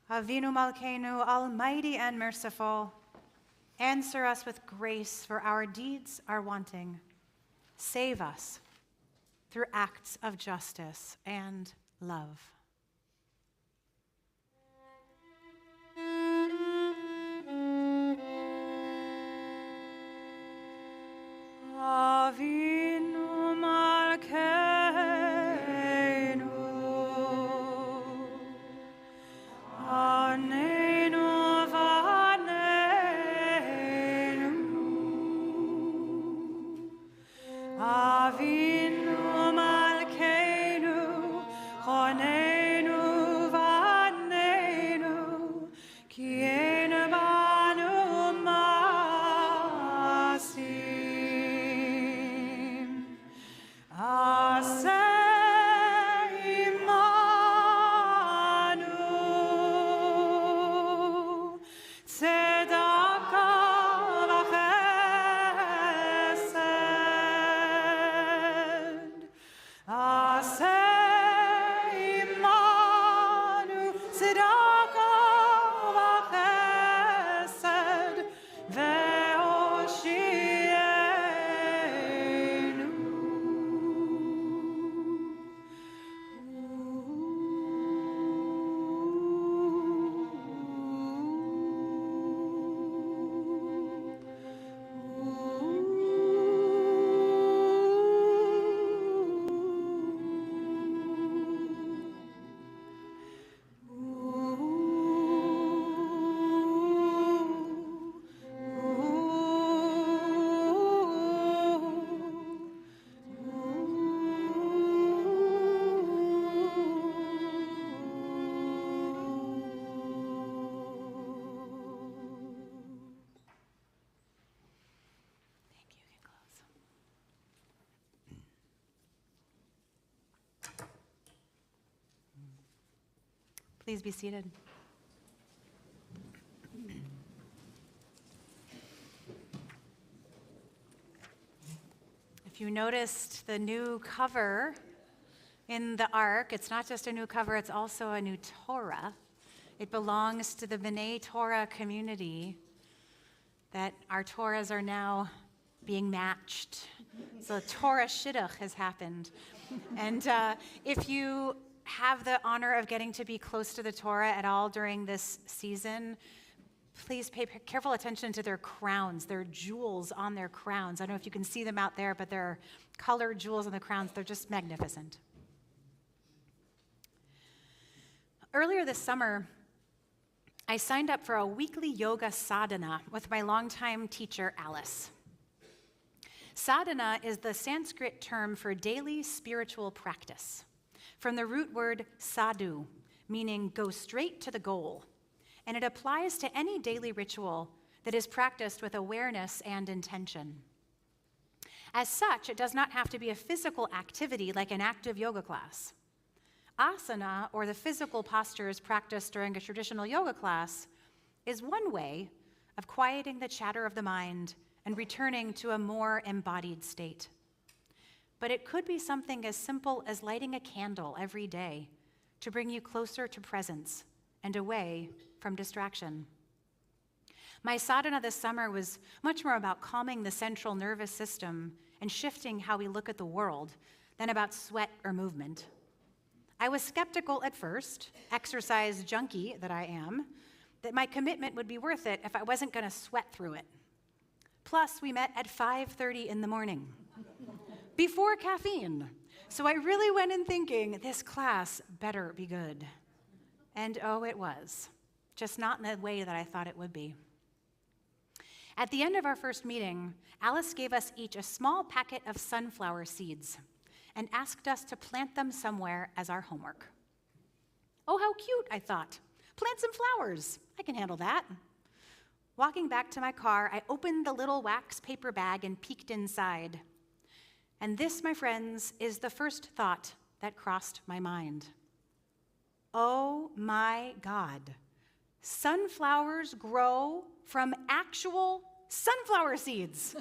Avinu Malkeinu, almighty and merciful, answer us with grace, for our deeds are wanting. Save us through acts of justice and love. Avinu Malkeinu, Aleinu v'aneinu. Avinu Malkeinu, Aleinu v'aneinu, ki ein banu ma'asim. Aseh imanu, tzedakah v'chesed. Please be seated. If you noticed the new cover in the Ark, it's not just a new cover, it's also a new Torah. It belongs to the B'nai Torah community, that our Torahs are now being matched. So Torah Shidduch has happened. And if you have the honor of getting to be close to the Torah at all during this season, please pay careful attention to their crowns, their jewels on their crowns. I don't know if you can see them out there, but there are colored jewels on the crowns. They're just magnificent. Earlier this summer, I signed up for a weekly yoga sadhana with my longtime teacher, Alice. Sadhana is the Sanskrit term for daily spiritual practice, from the root word sadhu, meaning go straight to the goal. And it applies to any daily ritual that is practiced with awareness and intention. As such, it does not have to be a physical activity like an active yoga class. Asana, or the physical postures practiced during a traditional yoga class, is one way of quieting the chatter of the mind and returning to a more embodied state. But it could be something as simple as lighting a candle every day to bring you closer to presence and away from distraction. My sadhana this summer was much more about calming the central nervous system and shifting how we look at the world than about sweat or movement. I was skeptical at first, exercise junkie that I am, that my commitment would be worth it if I wasn't going to sweat through it. Plus, we met at 5:30 in the morning, before caffeine. So I really went in thinking, this class better be good. And oh, it was, just not in the way that I thought it would be. At the end of our first meeting, Alice gave us each a small packet of sunflower seeds and asked us to plant them somewhere as our homework. Oh, how cute, I thought. Plant some flowers. I can handle that. Walking back to my car, I opened the little wax paper bag and peeked inside. And this, my friends, is the first thought that crossed my mind. Oh my God, sunflowers grow from actual sunflower seeds.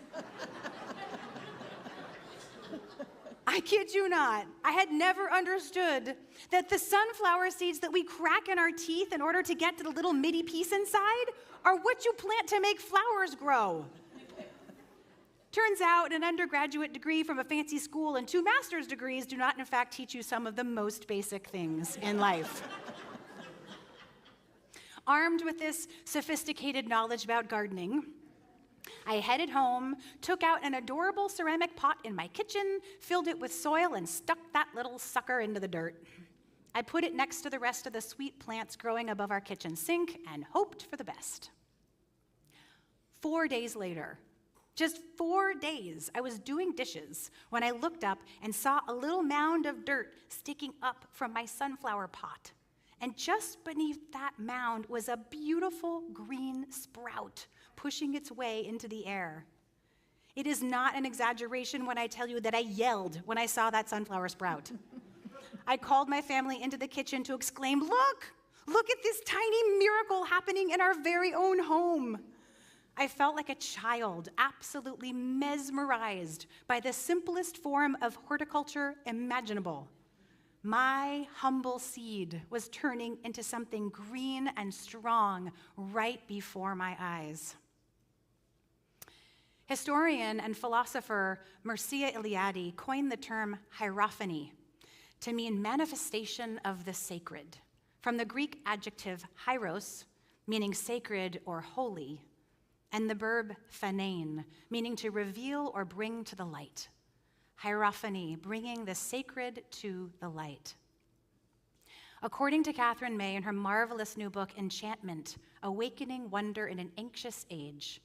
I kid you not. I had never understood that the sunflower seeds that we crack in our teeth in order to get to the little bitty piece inside are what you plant to make flowers grow. Turns out an undergraduate degree from a fancy school and 2 master's degrees do not, in fact, teach you some of the most basic things in life. Armed with this sophisticated knowledge about gardening, I headed home, took out an adorable ceramic pot in my kitchen, filled it with soil, and stuck that little sucker into the dirt. I put it next to the rest of the sweet plants growing above our kitchen sink and hoped for the best. 4 days later, just 4 days, I was doing dishes when I looked up and saw a little mound of dirt sticking up from my sunflower pot. And just beneath that mound was a beautiful green sprout pushing its way into the air. It is not an exaggeration when I tell you that I yelled when I saw that sunflower sprout. I called my family into the kitchen to exclaim, look at this tiny miracle happening in our very own home. I felt like a child, absolutely mesmerized by the simplest form of horticulture imaginable. My humble seed was turning into something green and strong right before my eyes. Historian and philosopher Mircea Eliade coined the term hierophany to mean manifestation of the sacred, from the Greek adjective hieros, meaning sacred or holy, and the verb phanein, meaning to reveal or bring to the light. Hierophany, bringing the sacred to the light. According to Catherine May in her marvelous new book, Enchantment, Awakening Wonder in an Anxious Age,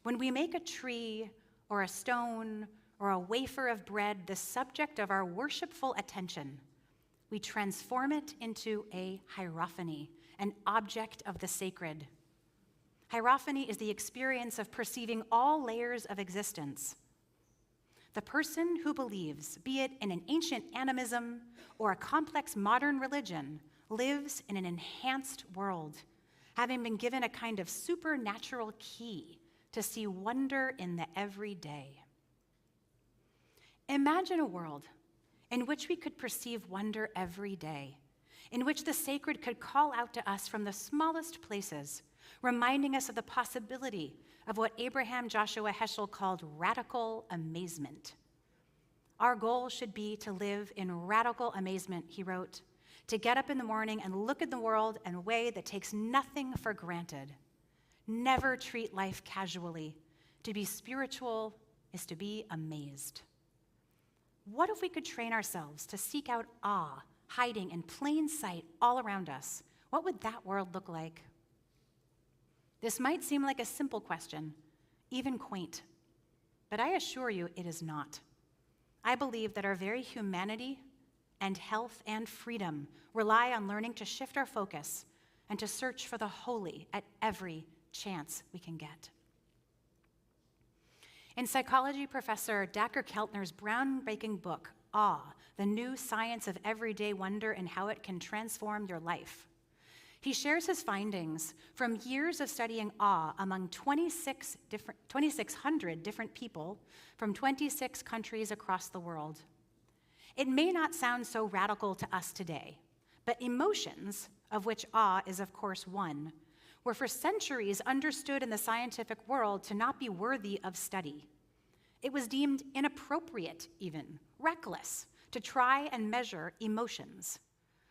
when we make a tree or a stone or a wafer of bread the subject of our worshipful attention, we transform it into a hierophany, an object of the sacred. Hierophany is the experience of perceiving all layers of existence. The person who believes, be it in an ancient animism or a complex modern religion, lives in an enhanced world, having been given a kind of supernatural key to see wonder in the everyday. Imagine a world in which we could perceive wonder every day, in which the sacred could call out to us from the smallest places, reminding us of the possibility of what Abraham Joshua Heschel called radical amazement. Our goal should be to live in radical amazement, he wrote, to get up in the morning and look at the world in a way that takes nothing for granted. Never treat life casually. To be spiritual is to be amazed. What if we could train ourselves to seek out awe, hiding in plain sight all around us? What would that world look like? This might seem like a simple question, even quaint, but I assure you it is not. I believe that our very humanity and health and freedom rely on learning to shift our focus and to search for the holy at every chance we can get. In psychology professor Dacher Keltner's groundbreaking book, Awe, The New Science of Everyday Wonder and How It Can Transform Your Life, he shares his findings from years of studying awe among 2,600 different people from 26 countries across the world. It may not sound so radical to us today, but emotions, of which awe is of course one, were for centuries understood in the scientific world to not be worthy of study. It was deemed inappropriate, even reckless, to try and measure emotions.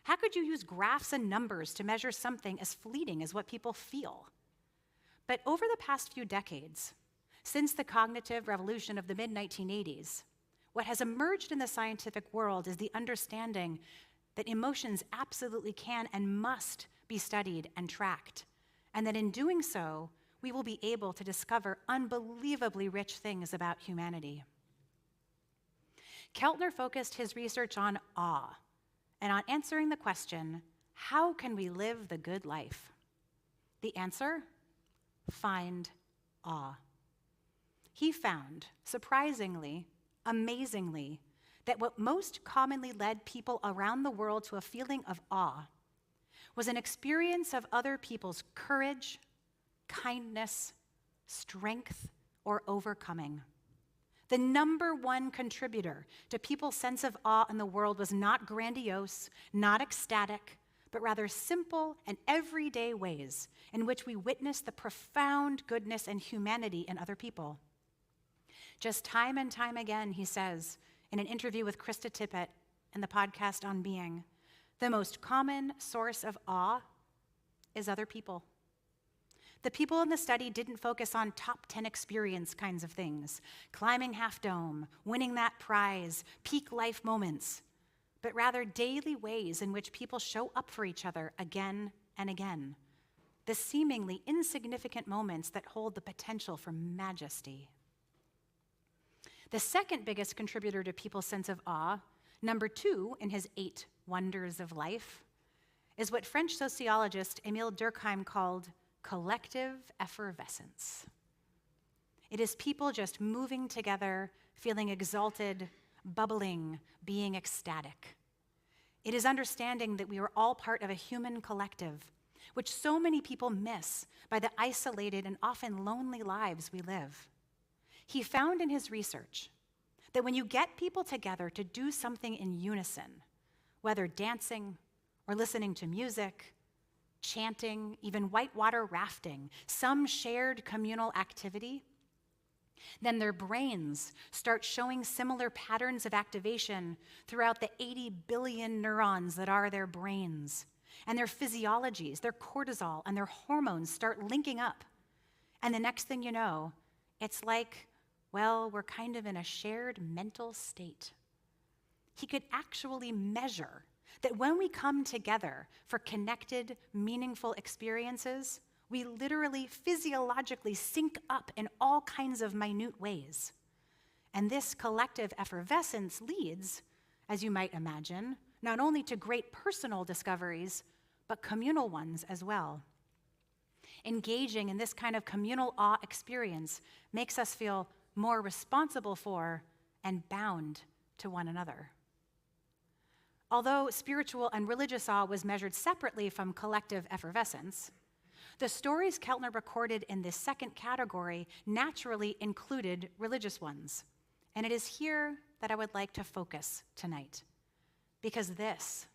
How could you use graphs and numbers to measure something as fleeting as what people feel? But over the past few decades, since the cognitive revolution of the mid-1980s, what has emerged in the scientific world is the understanding that emotions absolutely can and must be studied and tracked, and that in doing so, we will be able to discover unbelievably rich things about humanity. Keltner focused his research on awe and on answering the question, how can we live the good life? The answer? Find awe. He found, surprisingly, amazingly, that what most commonly led people around the world to a feeling of awe was an experience of other people's courage, kindness, strength, or overcoming. The number one contributor to people's sense of awe in the world was not grandiose, not ecstatic, but rather simple and everyday ways in which we witness the profound goodness and humanity in other people. Just time and time again, he says, in an interview with Krista Tippett in the podcast On Being, the most common source of awe is other people. The people in the study didn't focus on top 10 experience kinds of things, climbing Half Dome, winning that prize, peak life moments, but rather daily ways in which people show up for each other again and again, the seemingly insignificant moments that hold the potential for majesty. The second biggest contributor to people's sense of awe, number 2 in his 8 wonders of life, is what French sociologist Émile Durkheim called collective effervescence. It is people just moving together, feeling exalted, bubbling, being ecstatic. It is understanding that we are all part of a human collective, which so many people miss by the isolated and often lonely lives we live. He found in his research that when you get people together to do something in unison, whether dancing or listening to music, chanting, even whitewater rafting, some shared communal activity, then their brains start showing similar patterns of activation throughout the 80 billion neurons that are their brains. And their physiologies, their cortisol, and their hormones start linking up. And the next thing you know, it's like, well, we're kind of in a shared mental state. He could actually measure that when we come together for connected, meaningful experiences, we literally physiologically sync up in all kinds of minute ways. And this collective effervescence leads, as you might imagine, not only to great personal discoveries, but communal ones as well. Engaging in this kind of communal awe experience makes us feel more responsible for and bound to one another. Although spiritual and religious awe was measured separately from collective effervescence, the stories Keltner recorded in this second category naturally included religious ones. And it is here that I would like to focus tonight. Because this,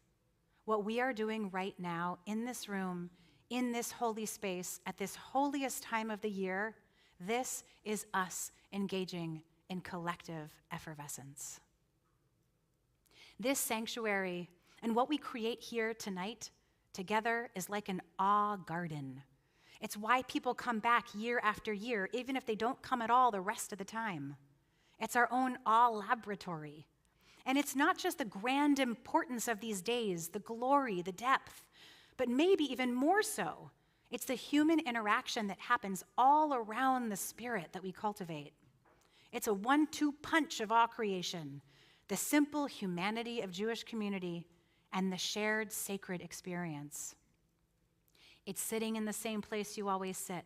what we are doing right now in this room, in this holy space, at this holiest time of the year, this is us engaging in collective effervescence. This sanctuary and what we create here tonight together is like an awe garden. It's why people come back year after year, even if they don't come at all the rest of the time. It's our own awe laboratory. And it's not just the grand importance of these days, the glory, the depth, but maybe even more so, it's the human interaction that happens all around the spirit that we cultivate. It's a 1-2 punch of awe creation, the simple humanity of Jewish community and the shared sacred experience. It's sitting in the same place you always sit.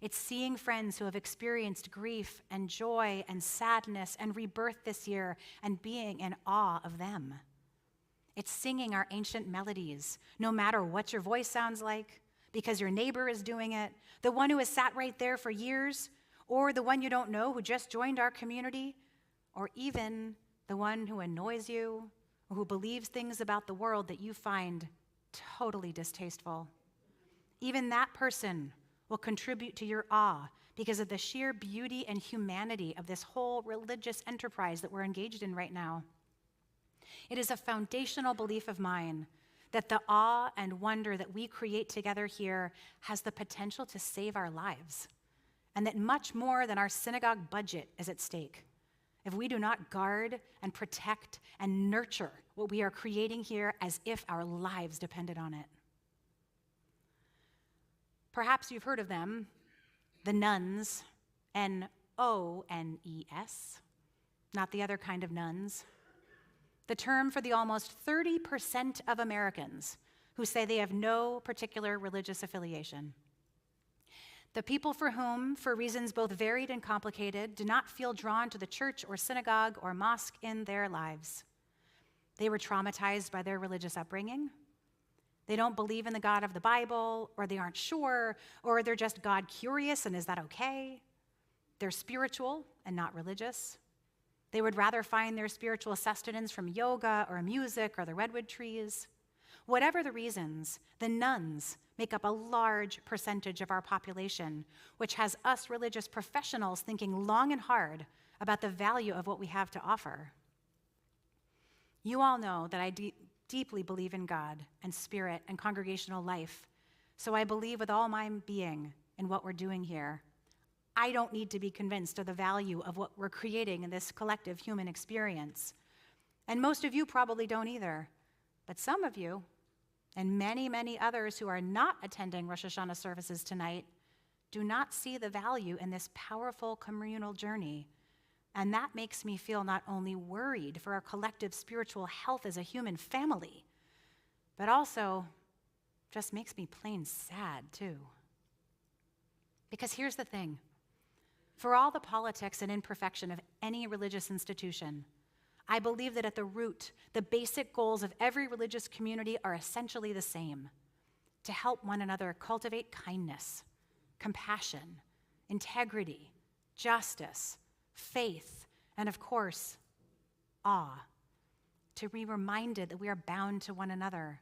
It's seeing friends who have experienced grief and joy and sadness and rebirth this year and being in awe of them. It's singing our ancient melodies, no matter what your voice sounds like, because your neighbor is doing it, the one who has sat right there for years, or the one you don't know who just joined our community, or even the one who annoys you or who believes things about the world that you find totally distasteful. Even that person will contribute to your awe because of the sheer beauty and humanity of this whole religious enterprise that we're engaged in right now. It is a foundational belief of mine that the awe and wonder that we create together here has the potential to save our lives, and that much more than our synagogue budget is at stake if we do not guard and protect and nurture what we are creating here as if our lives depended on it. Perhaps you've heard of them, the nuns, N-O-N-E-S, not the other kind of nuns. The term for the almost 30% of Americans who say they have no particular religious affiliation. The people for whom, for reasons both varied and complicated, do not feel drawn to the church or synagogue or mosque in their lives. They were traumatized by their religious upbringing. They don't believe in the God of the Bible, or they aren't sure, or they're just God curious, and is that okay? They're spiritual and not religious. They would rather find their spiritual sustenance from yoga or music or the redwood trees. Whatever the reasons, the nuns make up a large percentage of our population, which has us religious professionals thinking long and hard about the value of what we have to offer. You all know that I deeply believe in God and spirit and congregational life, so I believe with all my being in what we're doing here. I don't need to be convinced of the value of what we're creating in this collective human experience. And most of you probably don't either, but some of you, and many, many others who are not attending Rosh Hashanah services tonight, do not see the value in this powerful communal journey. And that makes me feel not only worried for our collective spiritual health as a human family, but also just makes me plain sad too. Because here's the thing. For all the politics and imperfection of any religious institution, I believe that at the root, the basic goals of every religious community are essentially the same: to help one another cultivate kindness, compassion, integrity, justice, faith, and of course, awe. To be reminded that we are bound to one another,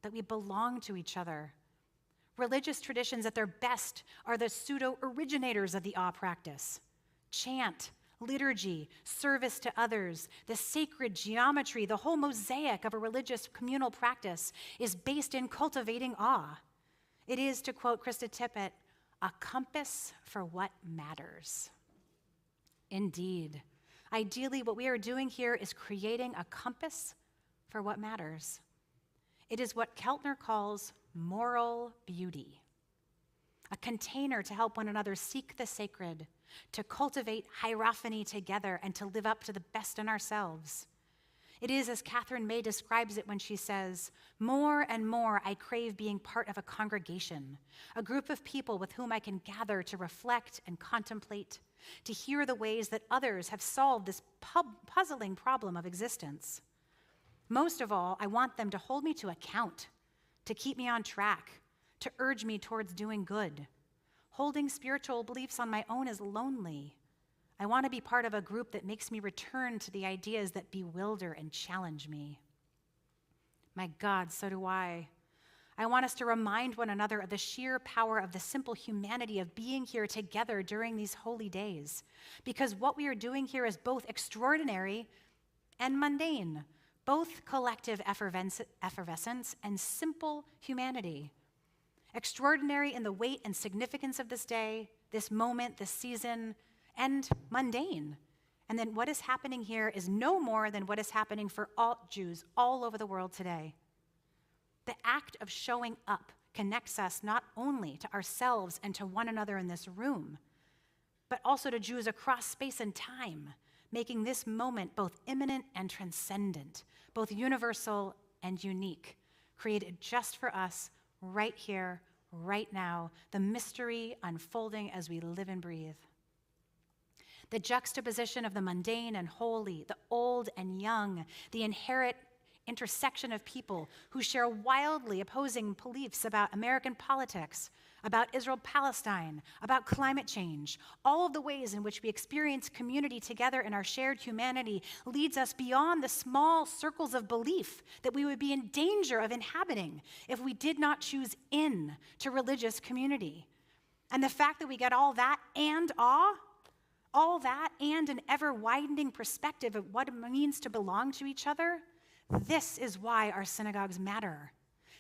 that we belong to each other. Religious traditions at their best are the pseudo-originators of the awe practice. Chant, liturgy, service to others, the sacred geometry, the whole mosaic of a religious communal practice is based in cultivating awe. It is, to quote Krista Tippett, a compass for what matters. Indeed. Ideally, what we are doing here is creating a compass for what matters. It is what Keltner calls moral beauty, a container to help one another seek the sacred, to cultivate hierophany together, and to live up to the best in ourselves. It is as Catherine May describes it when she says, "More and more I crave being part of a congregation, a group of people with whom I can gather to reflect and contemplate, to hear the ways that others have solved this puzzling problem of existence. Most of all, I want them to hold me to account, to keep me on track, to urge me towards doing good. Holding spiritual beliefs on my own is lonely. I want to be part of a group that makes me return to the ideas that bewilder and challenge me. My God, so do I. I want us to remind one another of the sheer power of the simple humanity of being here together during these holy days, because what we are doing here is both extraordinary and mundane, both collective effervescence and simple humanity. Extraordinary in the weight and significance of this day, this moment, this season, and mundane. And then what is happening here is no more than what is happening for all Jews all over the world today. The act of showing up connects us not only to ourselves and to one another in this room, but also to Jews across space and time, making this moment both imminent and transcendent, both universal and unique, created just for us right here, right now, the mystery unfolding as we live and breathe. The juxtaposition of the mundane and holy, the old and young, the inherent intersection of people who share wildly opposing beliefs about American politics, about Israel-Palestine, about climate change. All of the ways in which we experience community together in our shared humanity leads us beyond the small circles of belief that we would be in danger of inhabiting if we did not choose in to religious community. And the fact that we get all that and awe, all that and an ever-widening perspective of what it means to belong to each other, this is why our synagogues matter.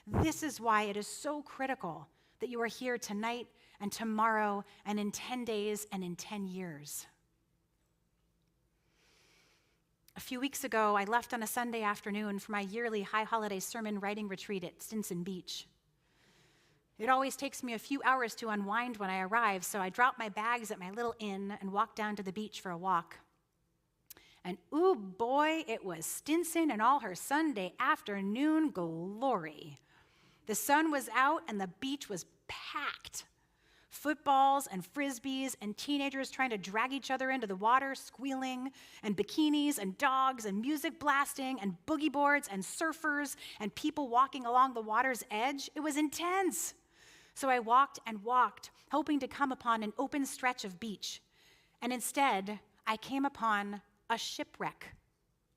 This is why it is so critical that you are here tonight and tomorrow and in 10 days and in 10 years. A few weeks ago, I left on a Sunday afternoon for my yearly high holiday sermon writing retreat at Stinson Beach. It always takes me a few hours to unwind when I arrive, so I drop my bags at my little inn and walk down to the beach for a walk. And ooh boy, it was Stinson and all her Sunday afternoon glory. The sun was out and the beach was packed. Footballs and frisbees and teenagers trying to drag each other into the water, squealing, and bikinis and dogs and music blasting and boogie boards and surfers and people walking along the water's edge. It was intense. So I walked and walked, hoping to come upon an open stretch of beach. And instead, I came upon a shipwreck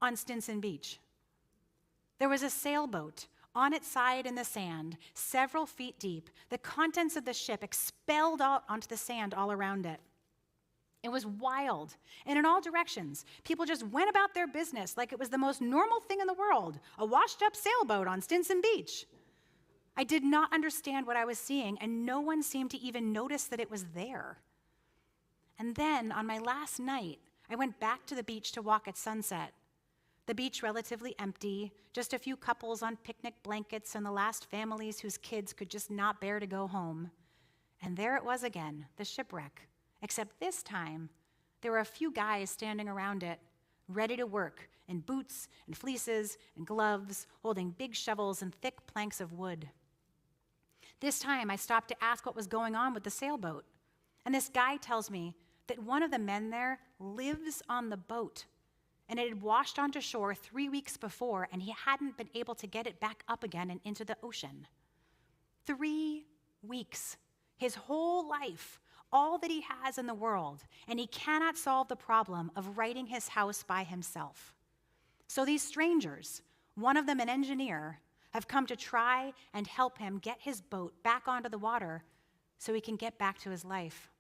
on Stinson Beach. There was a sailboat on its side in the sand, several feet deep, the contents of the ship expelled out onto the sand all around it. It was wild, and in all directions, people just went about their business like it was the most normal thing in the world, a washed-up sailboat on Stinson Beach. I did not understand what I was seeing, and no one seemed to even notice that it was there. And then, on my last night, I went back to the beach to walk at sunset. The beach relatively empty, just a few couples on picnic blankets and the last families whose kids could just not bear to go home. And there it was again, the shipwreck. Except this time, there were a few guys standing around it, ready to work, in boots and fleeces and gloves, holding big shovels and thick planks of wood. This time, I stopped to ask what was going on with the sailboat. And this guy tells me that one of the men there lives on the boat, and it had washed onto shore 3 weeks before, and he hadn't been able to get it back up again and into the ocean. 3 weeks, his whole life, all that he has in the world, and he cannot solve the problem of righting his house by himself. So these strangers, one of them an engineer, have come to try and help him get his boat back onto the water so he can get back to his life.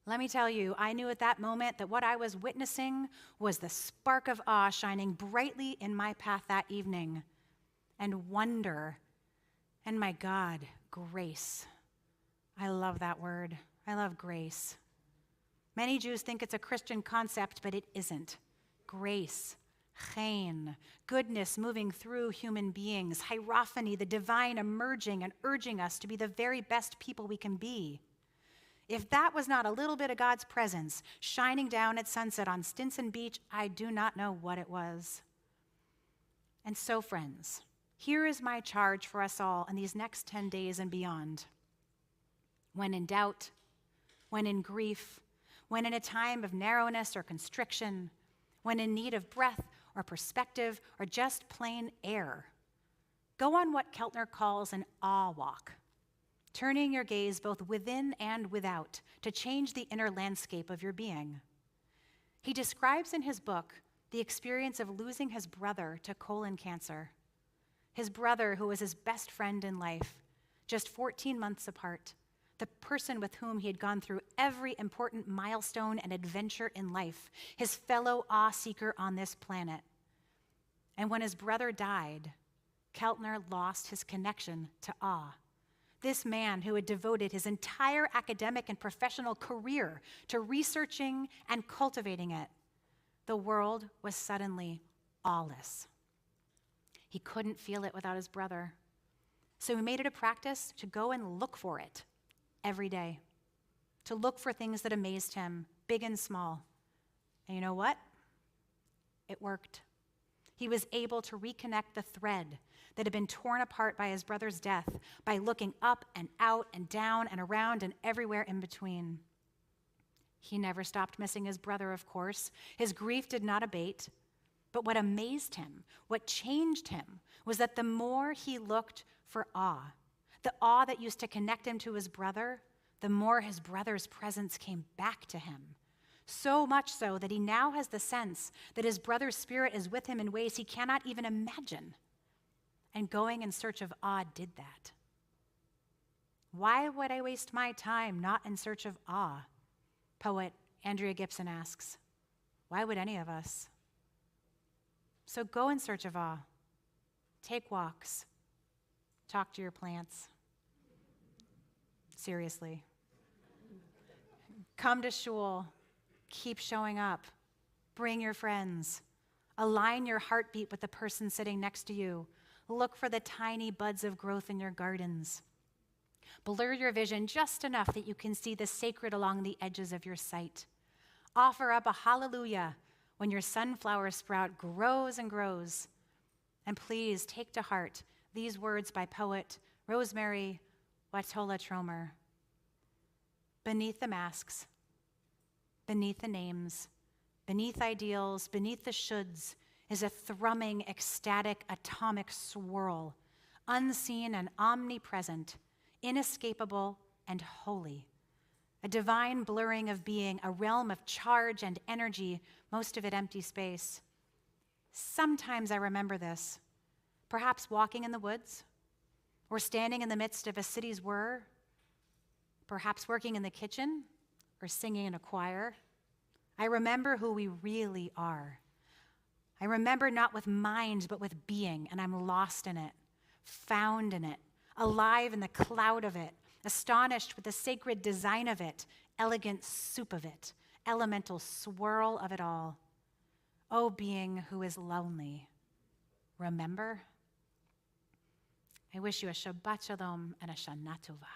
Let me tell you, I knew at that moment that what I was witnessing was the spark of awe shining brightly in my path that evening, and wonder, and my God, grace. I love that word. I love grace. Many Jews think it's a Christian concept, but it isn't. Grace, chen, goodness moving through human beings, hierophany, the divine emerging and urging us to be the very best people we can be. If that was not a little bit of God's presence shining down at sunset on Stinson Beach, I do not know what it was. And so, friends, here is my charge for us all in these next 10 days and beyond. When in doubt, when in grief, when in a time of narrowness or constriction, when in need of breath or perspective or just plain air. Go on what Keltner calls an awe walk, turning your gaze both within and without to change the inner landscape of your being. He describes in his book the experience of losing his brother to colon cancer. His brother, who was his best friend in life, just 14 months apart, the person with whom he had gone through every important milestone and adventure in life, his fellow awe-seeker on this planet. And when his brother died, Keltner lost his connection to awe. This man who had devoted his entire academic and professional career to researching and cultivating it, the world was suddenly aweless. He couldn't feel it without his brother. So he made it a practice to go and look for it every day, to look for things that amazed him, big and small. And you know what? It worked. He was able to reconnect the thread that had been torn apart by his brother's death by looking up and out and down and around and everywhere in between. He never stopped missing his brother, of course. His grief did not abate. But what amazed him, what changed him, was that the more he looked for awe, the awe that used to connect him to his brother, the more his brother's presence came back to him. So much so that he now has the sense that his brother's spirit is with him in ways he cannot even imagine. And going in search of awe did that. Why would I waste my time not in search of awe? Poet Andrea Gibson asks. Why would any of us? So go in search of awe. Take walks. Talk to your plants. Seriously. Come to shul. Keep showing up. Bring your friends. Align your heartbeat with the person sitting next to you. Look for the tiny buds of growth in your gardens. Blur your vision just enough that you can see the sacred along the edges of your sight. Offer up a hallelujah when your sunflower sprout grows and grows. And please take to heart these words by poet Rosemary Watola Tromer. Beneath the masks, beneath the names, beneath ideals, beneath the shoulds, is a thrumming, ecstatic, atomic swirl, unseen and omnipresent, inescapable and holy. A divine blurring of being, a realm of charge and energy, most of it empty space. Sometimes I remember this, perhaps walking in the woods, or standing in the midst of a city's whir, perhaps working in the kitchen, or singing in a choir. I remember who we really are. I remember not with mind, but with being, and I'm lost in it, found in it, alive in the cloud of it, astonished with the sacred design of it, elegant soup of it, elemental swirl of it all. O being who is lonely, remember? I wish you a Shabbat Shalom and a Shana Tova.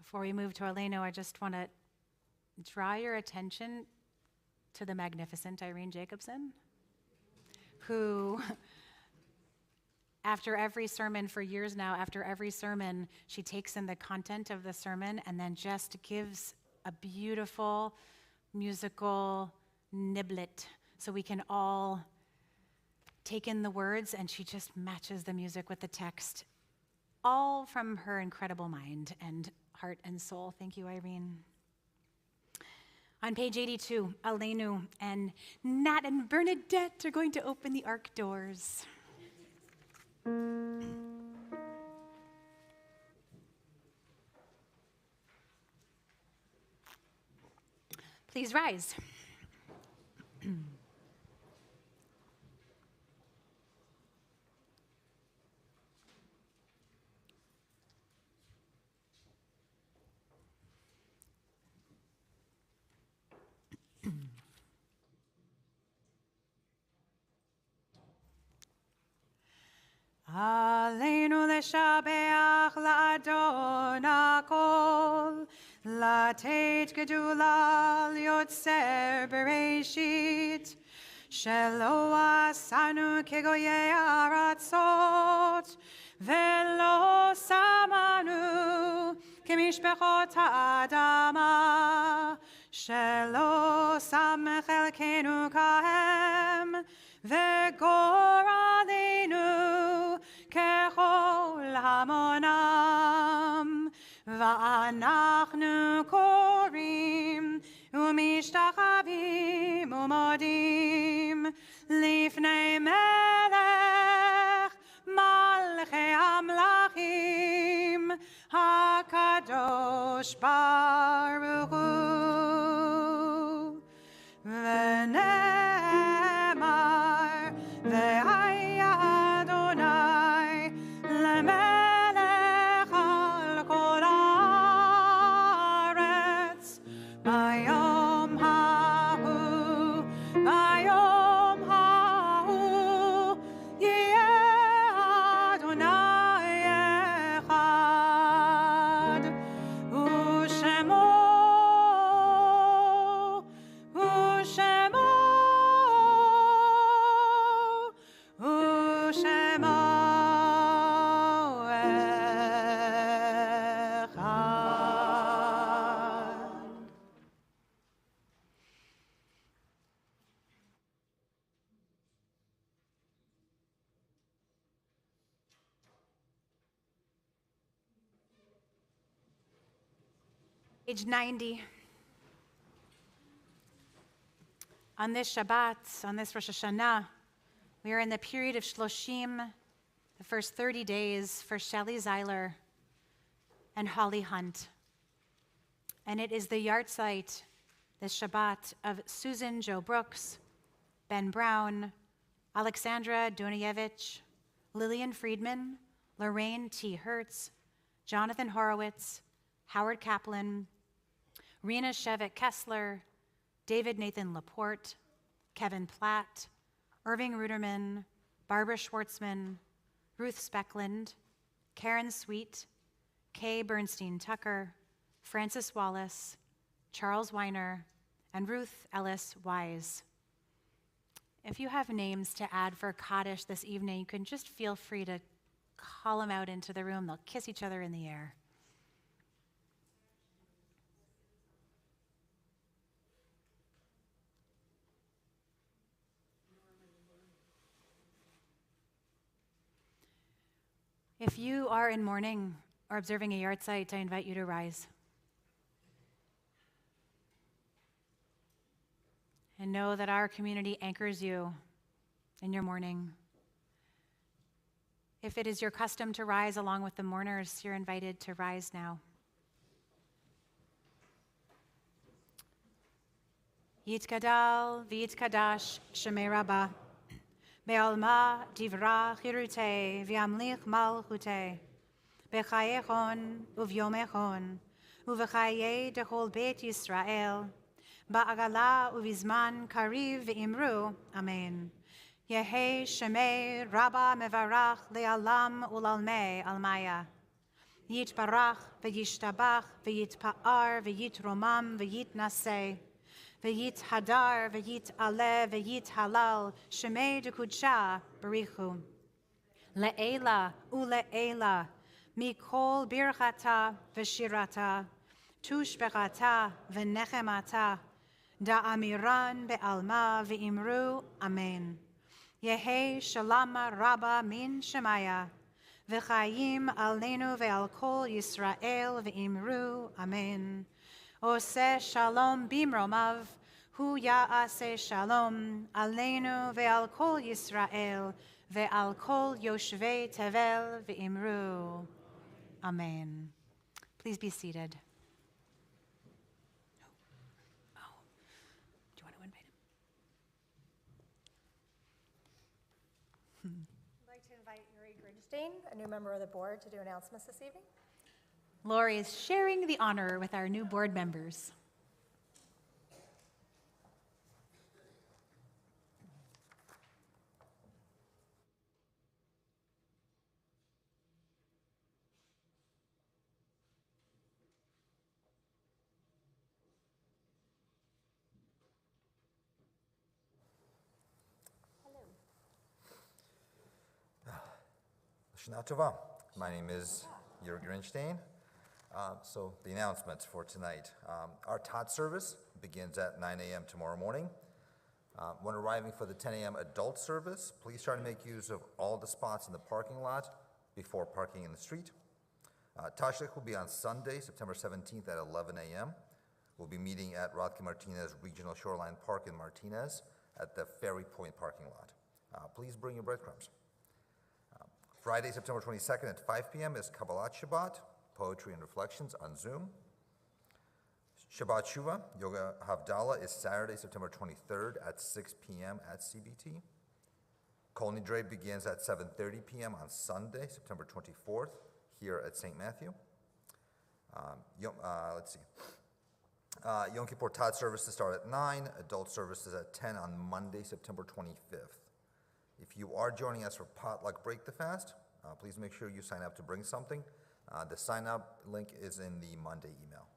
Before we move to Aleinu, I just want to draw your attention to the magnificent Irene Jacobson, who, after every sermon for years now, after every sermon, she takes in the content of the sermon and then just gives a beautiful musical niblet so we can all take in the words, and she just matches the music with the text, all from her incredible mind and heart and soul. Thank you, Irene. On page 82, Aleinu and Nat and Bernadette are going to open the ark doors. Please rise. Aleinu leshabeach la'adon hakol, לתת גדולה ליוצר בראשית, שלא עשנו כגויי הארצות, ולא שמנו כמשפחות האדמה, שלא שם חלקנו כהם, וגורלנו ככל המונם. ואנחנו קוראים ומשתחווים ומודים לפני מלך מלכי המלכים הקדוש ברוך הוא. ונאמר והיה אדוני למלך על כל הארץ ביום ההוא, ביום ההוא יהיה אדוני אחד, ושמו Page 90. On this Shabbat, on this Rosh Hashanah, we are in the period of Shloshim, the first 30 days for Shelley Zeiler and Holly Hunt. And it is the yahrzeit, this Shabbat, of Susan Jo Brooks, Ben Brown, Alexandra Dunayevich, Lillian Friedman, Lorraine T. Hertz, Jonathan Horowitz, Howard Kaplan, Rena Shevik Kessler, David Nathan Laporte, Kevin Platt, Irving Ruderman, Barbara Schwartzman, Ruth Speckland, Karen Sweet, Kay Bernstein Tucker, Francis Wallace, Charles Weiner, and Ruth Ellis Wise. If you have names to add for Kaddish this evening, you can just feel free to call them out into the room. They'll kiss each other in the air. If you are in mourning or observing a yahrzeit, I invite you to rise. And know that our community anchors you in your mourning. If it is your custom to rise along with the mourners, you're invited to rise now. Yitkadal v'yitkadash shemei Rabbah. Be'alma divra chirutei v'yamlich malchutei. B'chayechon uvyomechon uv'chaye dechol Beit Yisrael. Ba'agala uvizman kariv v'imru. Amen. Yehe shemei Rabbah mevarach le'alam ulalmei almaya. Yitbarach, v'yishtabach, v'yitpa'ar, v'yitromam, v'yitnaseh, v'yithadar, v'yit'aleh, v'yithalal, shemei dekudsha, barichu. Le'ela ule'ela, mikol birchata v'shirata, tushberata v'nechemata, da'amiran be'alma v'imru, amen. Yehi shalama rabba min shemaya, v'chayim aleinu ve'al kol Yisrael v'imru, amen. Ose shalom bimromav, hu ya'ase shalom, aleinu ve'al kol Yisrael, ve'al kol yoshvei tevel ve'imru. Amen. Please be seated. Oh, do you want to invite him? I'd like to invite Yuri Grinstein, a new member of the board, to do announcements this evening. Lori is sharing the honor with our new board members. Shana Tova. My name is Yuri Grinstein. So the announcements for tonight. Our Tot service begins at 9 a.m. tomorrow morning. When arriving for the 10 a.m. adult service, please try to make use of all the spots in the parking lot before parking in the street. Tashlich will be on Sunday, September 17th at 11 a.m. We'll be meeting at Rodke Martinez Regional Shoreline Park in Martinez at the Ferry Point parking lot. Please bring your breadcrumbs. Friday, September 22nd at 5 p.m. is Kabbalat Shabbat, Poetry and Reflections on Zoom. Shabbat Shuvah, Yoga Havdalah is Saturday, September 23rd at 6 p.m. at CBT. Kol Nidre begins at 7:30 p.m. on Sunday, September 24th, here at St. Matthew. Yom Kippur Tot services start at 9, adult services at 10 on Monday, September 25th. If you are joining us for Potluck Break the Fast, please make sure you sign up to bring something. The sign-up link is in the Monday email.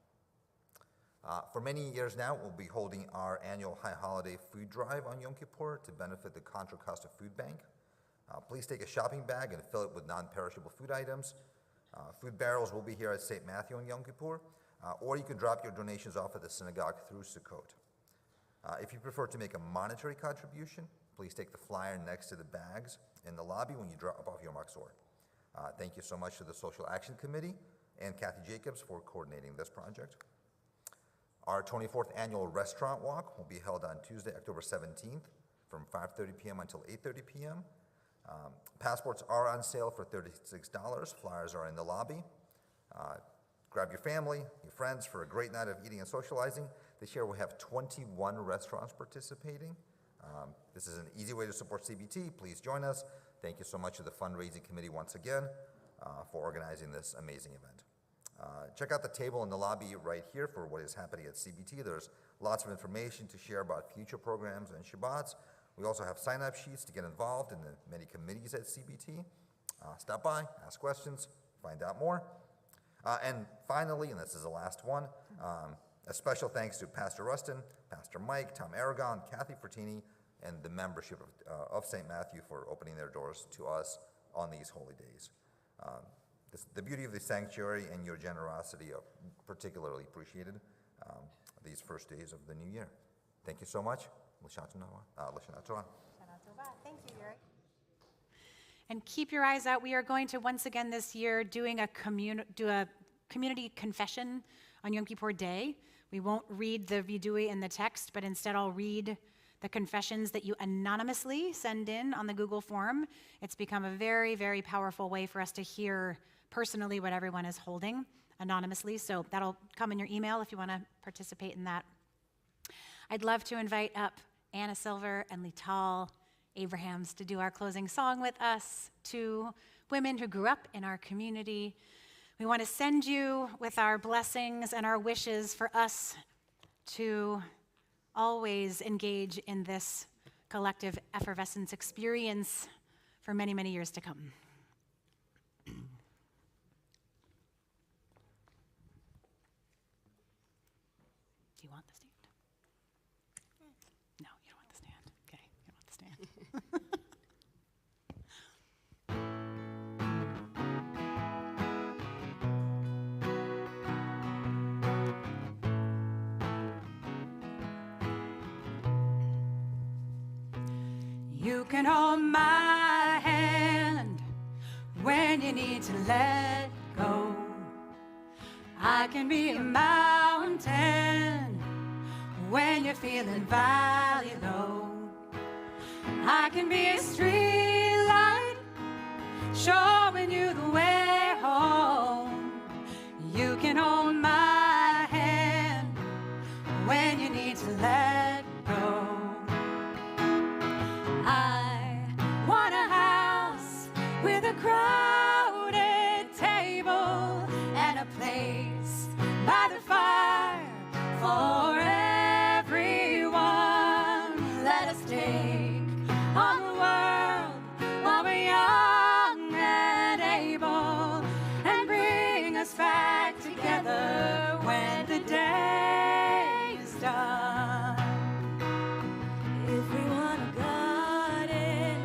For many years now, we'll be holding our annual High Holiday Food Drive on Yom Kippur to benefit the Contra Costa Food Bank. Please take a shopping bag and fill it with non-perishable food items. Food barrels will be here at St. Matthew on Yom Kippur, or you can drop your donations off at the synagogue through Sukkot. If you prefer to make a monetary contribution, please take the flyer next to the bags in the lobby when you drop off your Machzor. Thank you so much to the Social Action Committee and Kathy Jacobs for coordinating this project. Our 24th annual restaurant walk will be held on Tuesday, October 17th from 5:30 p.m. until 8:30 p.m. Passports are on sale for $36. Flyers are in the lobby. Grab your family, your friends for a great night of eating and socializing. This year we have 21 restaurants participating. This is an easy way to support CBT. Please join us. Thank you so much to the fundraising committee once again for organizing this amazing event. Check out the table in the lobby right here for what is happening at CBT. There's lots of information to share about future programs and Shabbats. We also have sign-up sheets to get involved in the many committees at CBT. Stop by, ask questions, find out more. And finally, and this is the last one, a special thanks to Pastor Rustin, Pastor Mike, Tom Aragon, Kathy Frattini, and the membership of St. Matthew for opening their doors to us on these holy days. The beauty of the sanctuary and your generosity are particularly appreciated these first days of the new year. Thank you so much. Shana Tova. Thank you, Yuri. And keep your eyes out. We are going to once again this year do a community confession on Yom Kippur Day. We won't read the vidui in the text, but instead I'll read the confessions that you anonymously send in on the Google form. It's become a very, very powerful way for us to hear personally what everyone is holding anonymously. So that'll come in your email if you want to participate in that. I'd love to invite up Anna Silver and Lital Abrahams to do our closing song with us, two women who grew up in our community. We want to send you with our blessings and our wishes for us to always engage in this collective effervescence experience for many, many years to come. You can hold my hand when you need to let go. I can be a mountain when you're feeling valley low. I can be a street light showing you the way home. You can hold my hand when you need to let go. I want a house with a crowded table and a place by the fire for everyone. Let us take on the world while we're young and able, and bring us back together when the day is done. If we want a garden,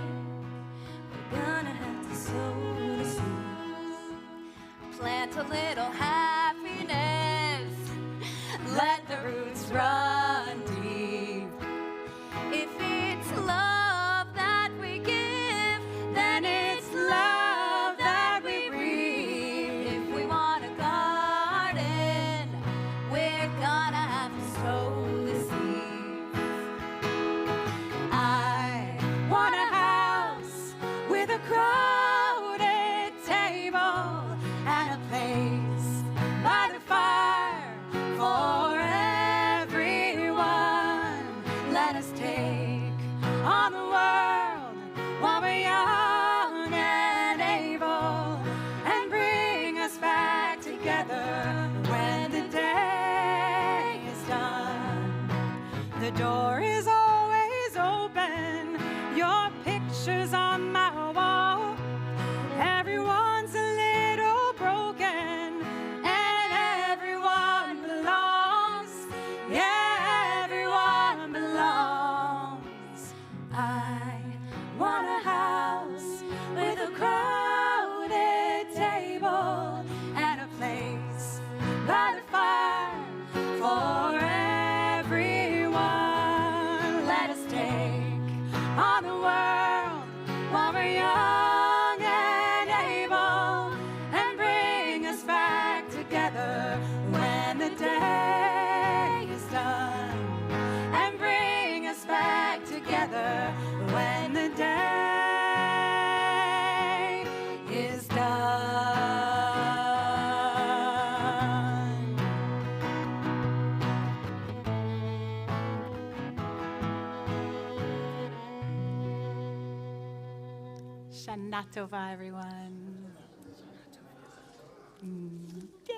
we're gonna have to sow the seeds. Plant a little happiness, let the roots run deep. If it's love that we give, then it's love that we reap. If we want a garden, we're gonna have to sow the seeds. I want a house with a crowded table and a place by the fire for everyone. Let us take on the world while we're young and able, and bring us back together when the day is done. The door is always open, your picture's on my wall. Everyone's a little broken, and everyone belongs. Yeah, everyone belongs. I want a house with a crowded table and a place by the fire for everyone. Let us take on the world while we're young and able, and bring us back together when the day is done. And bring us back together when the day is done. Shana Tova, everyone. Yay!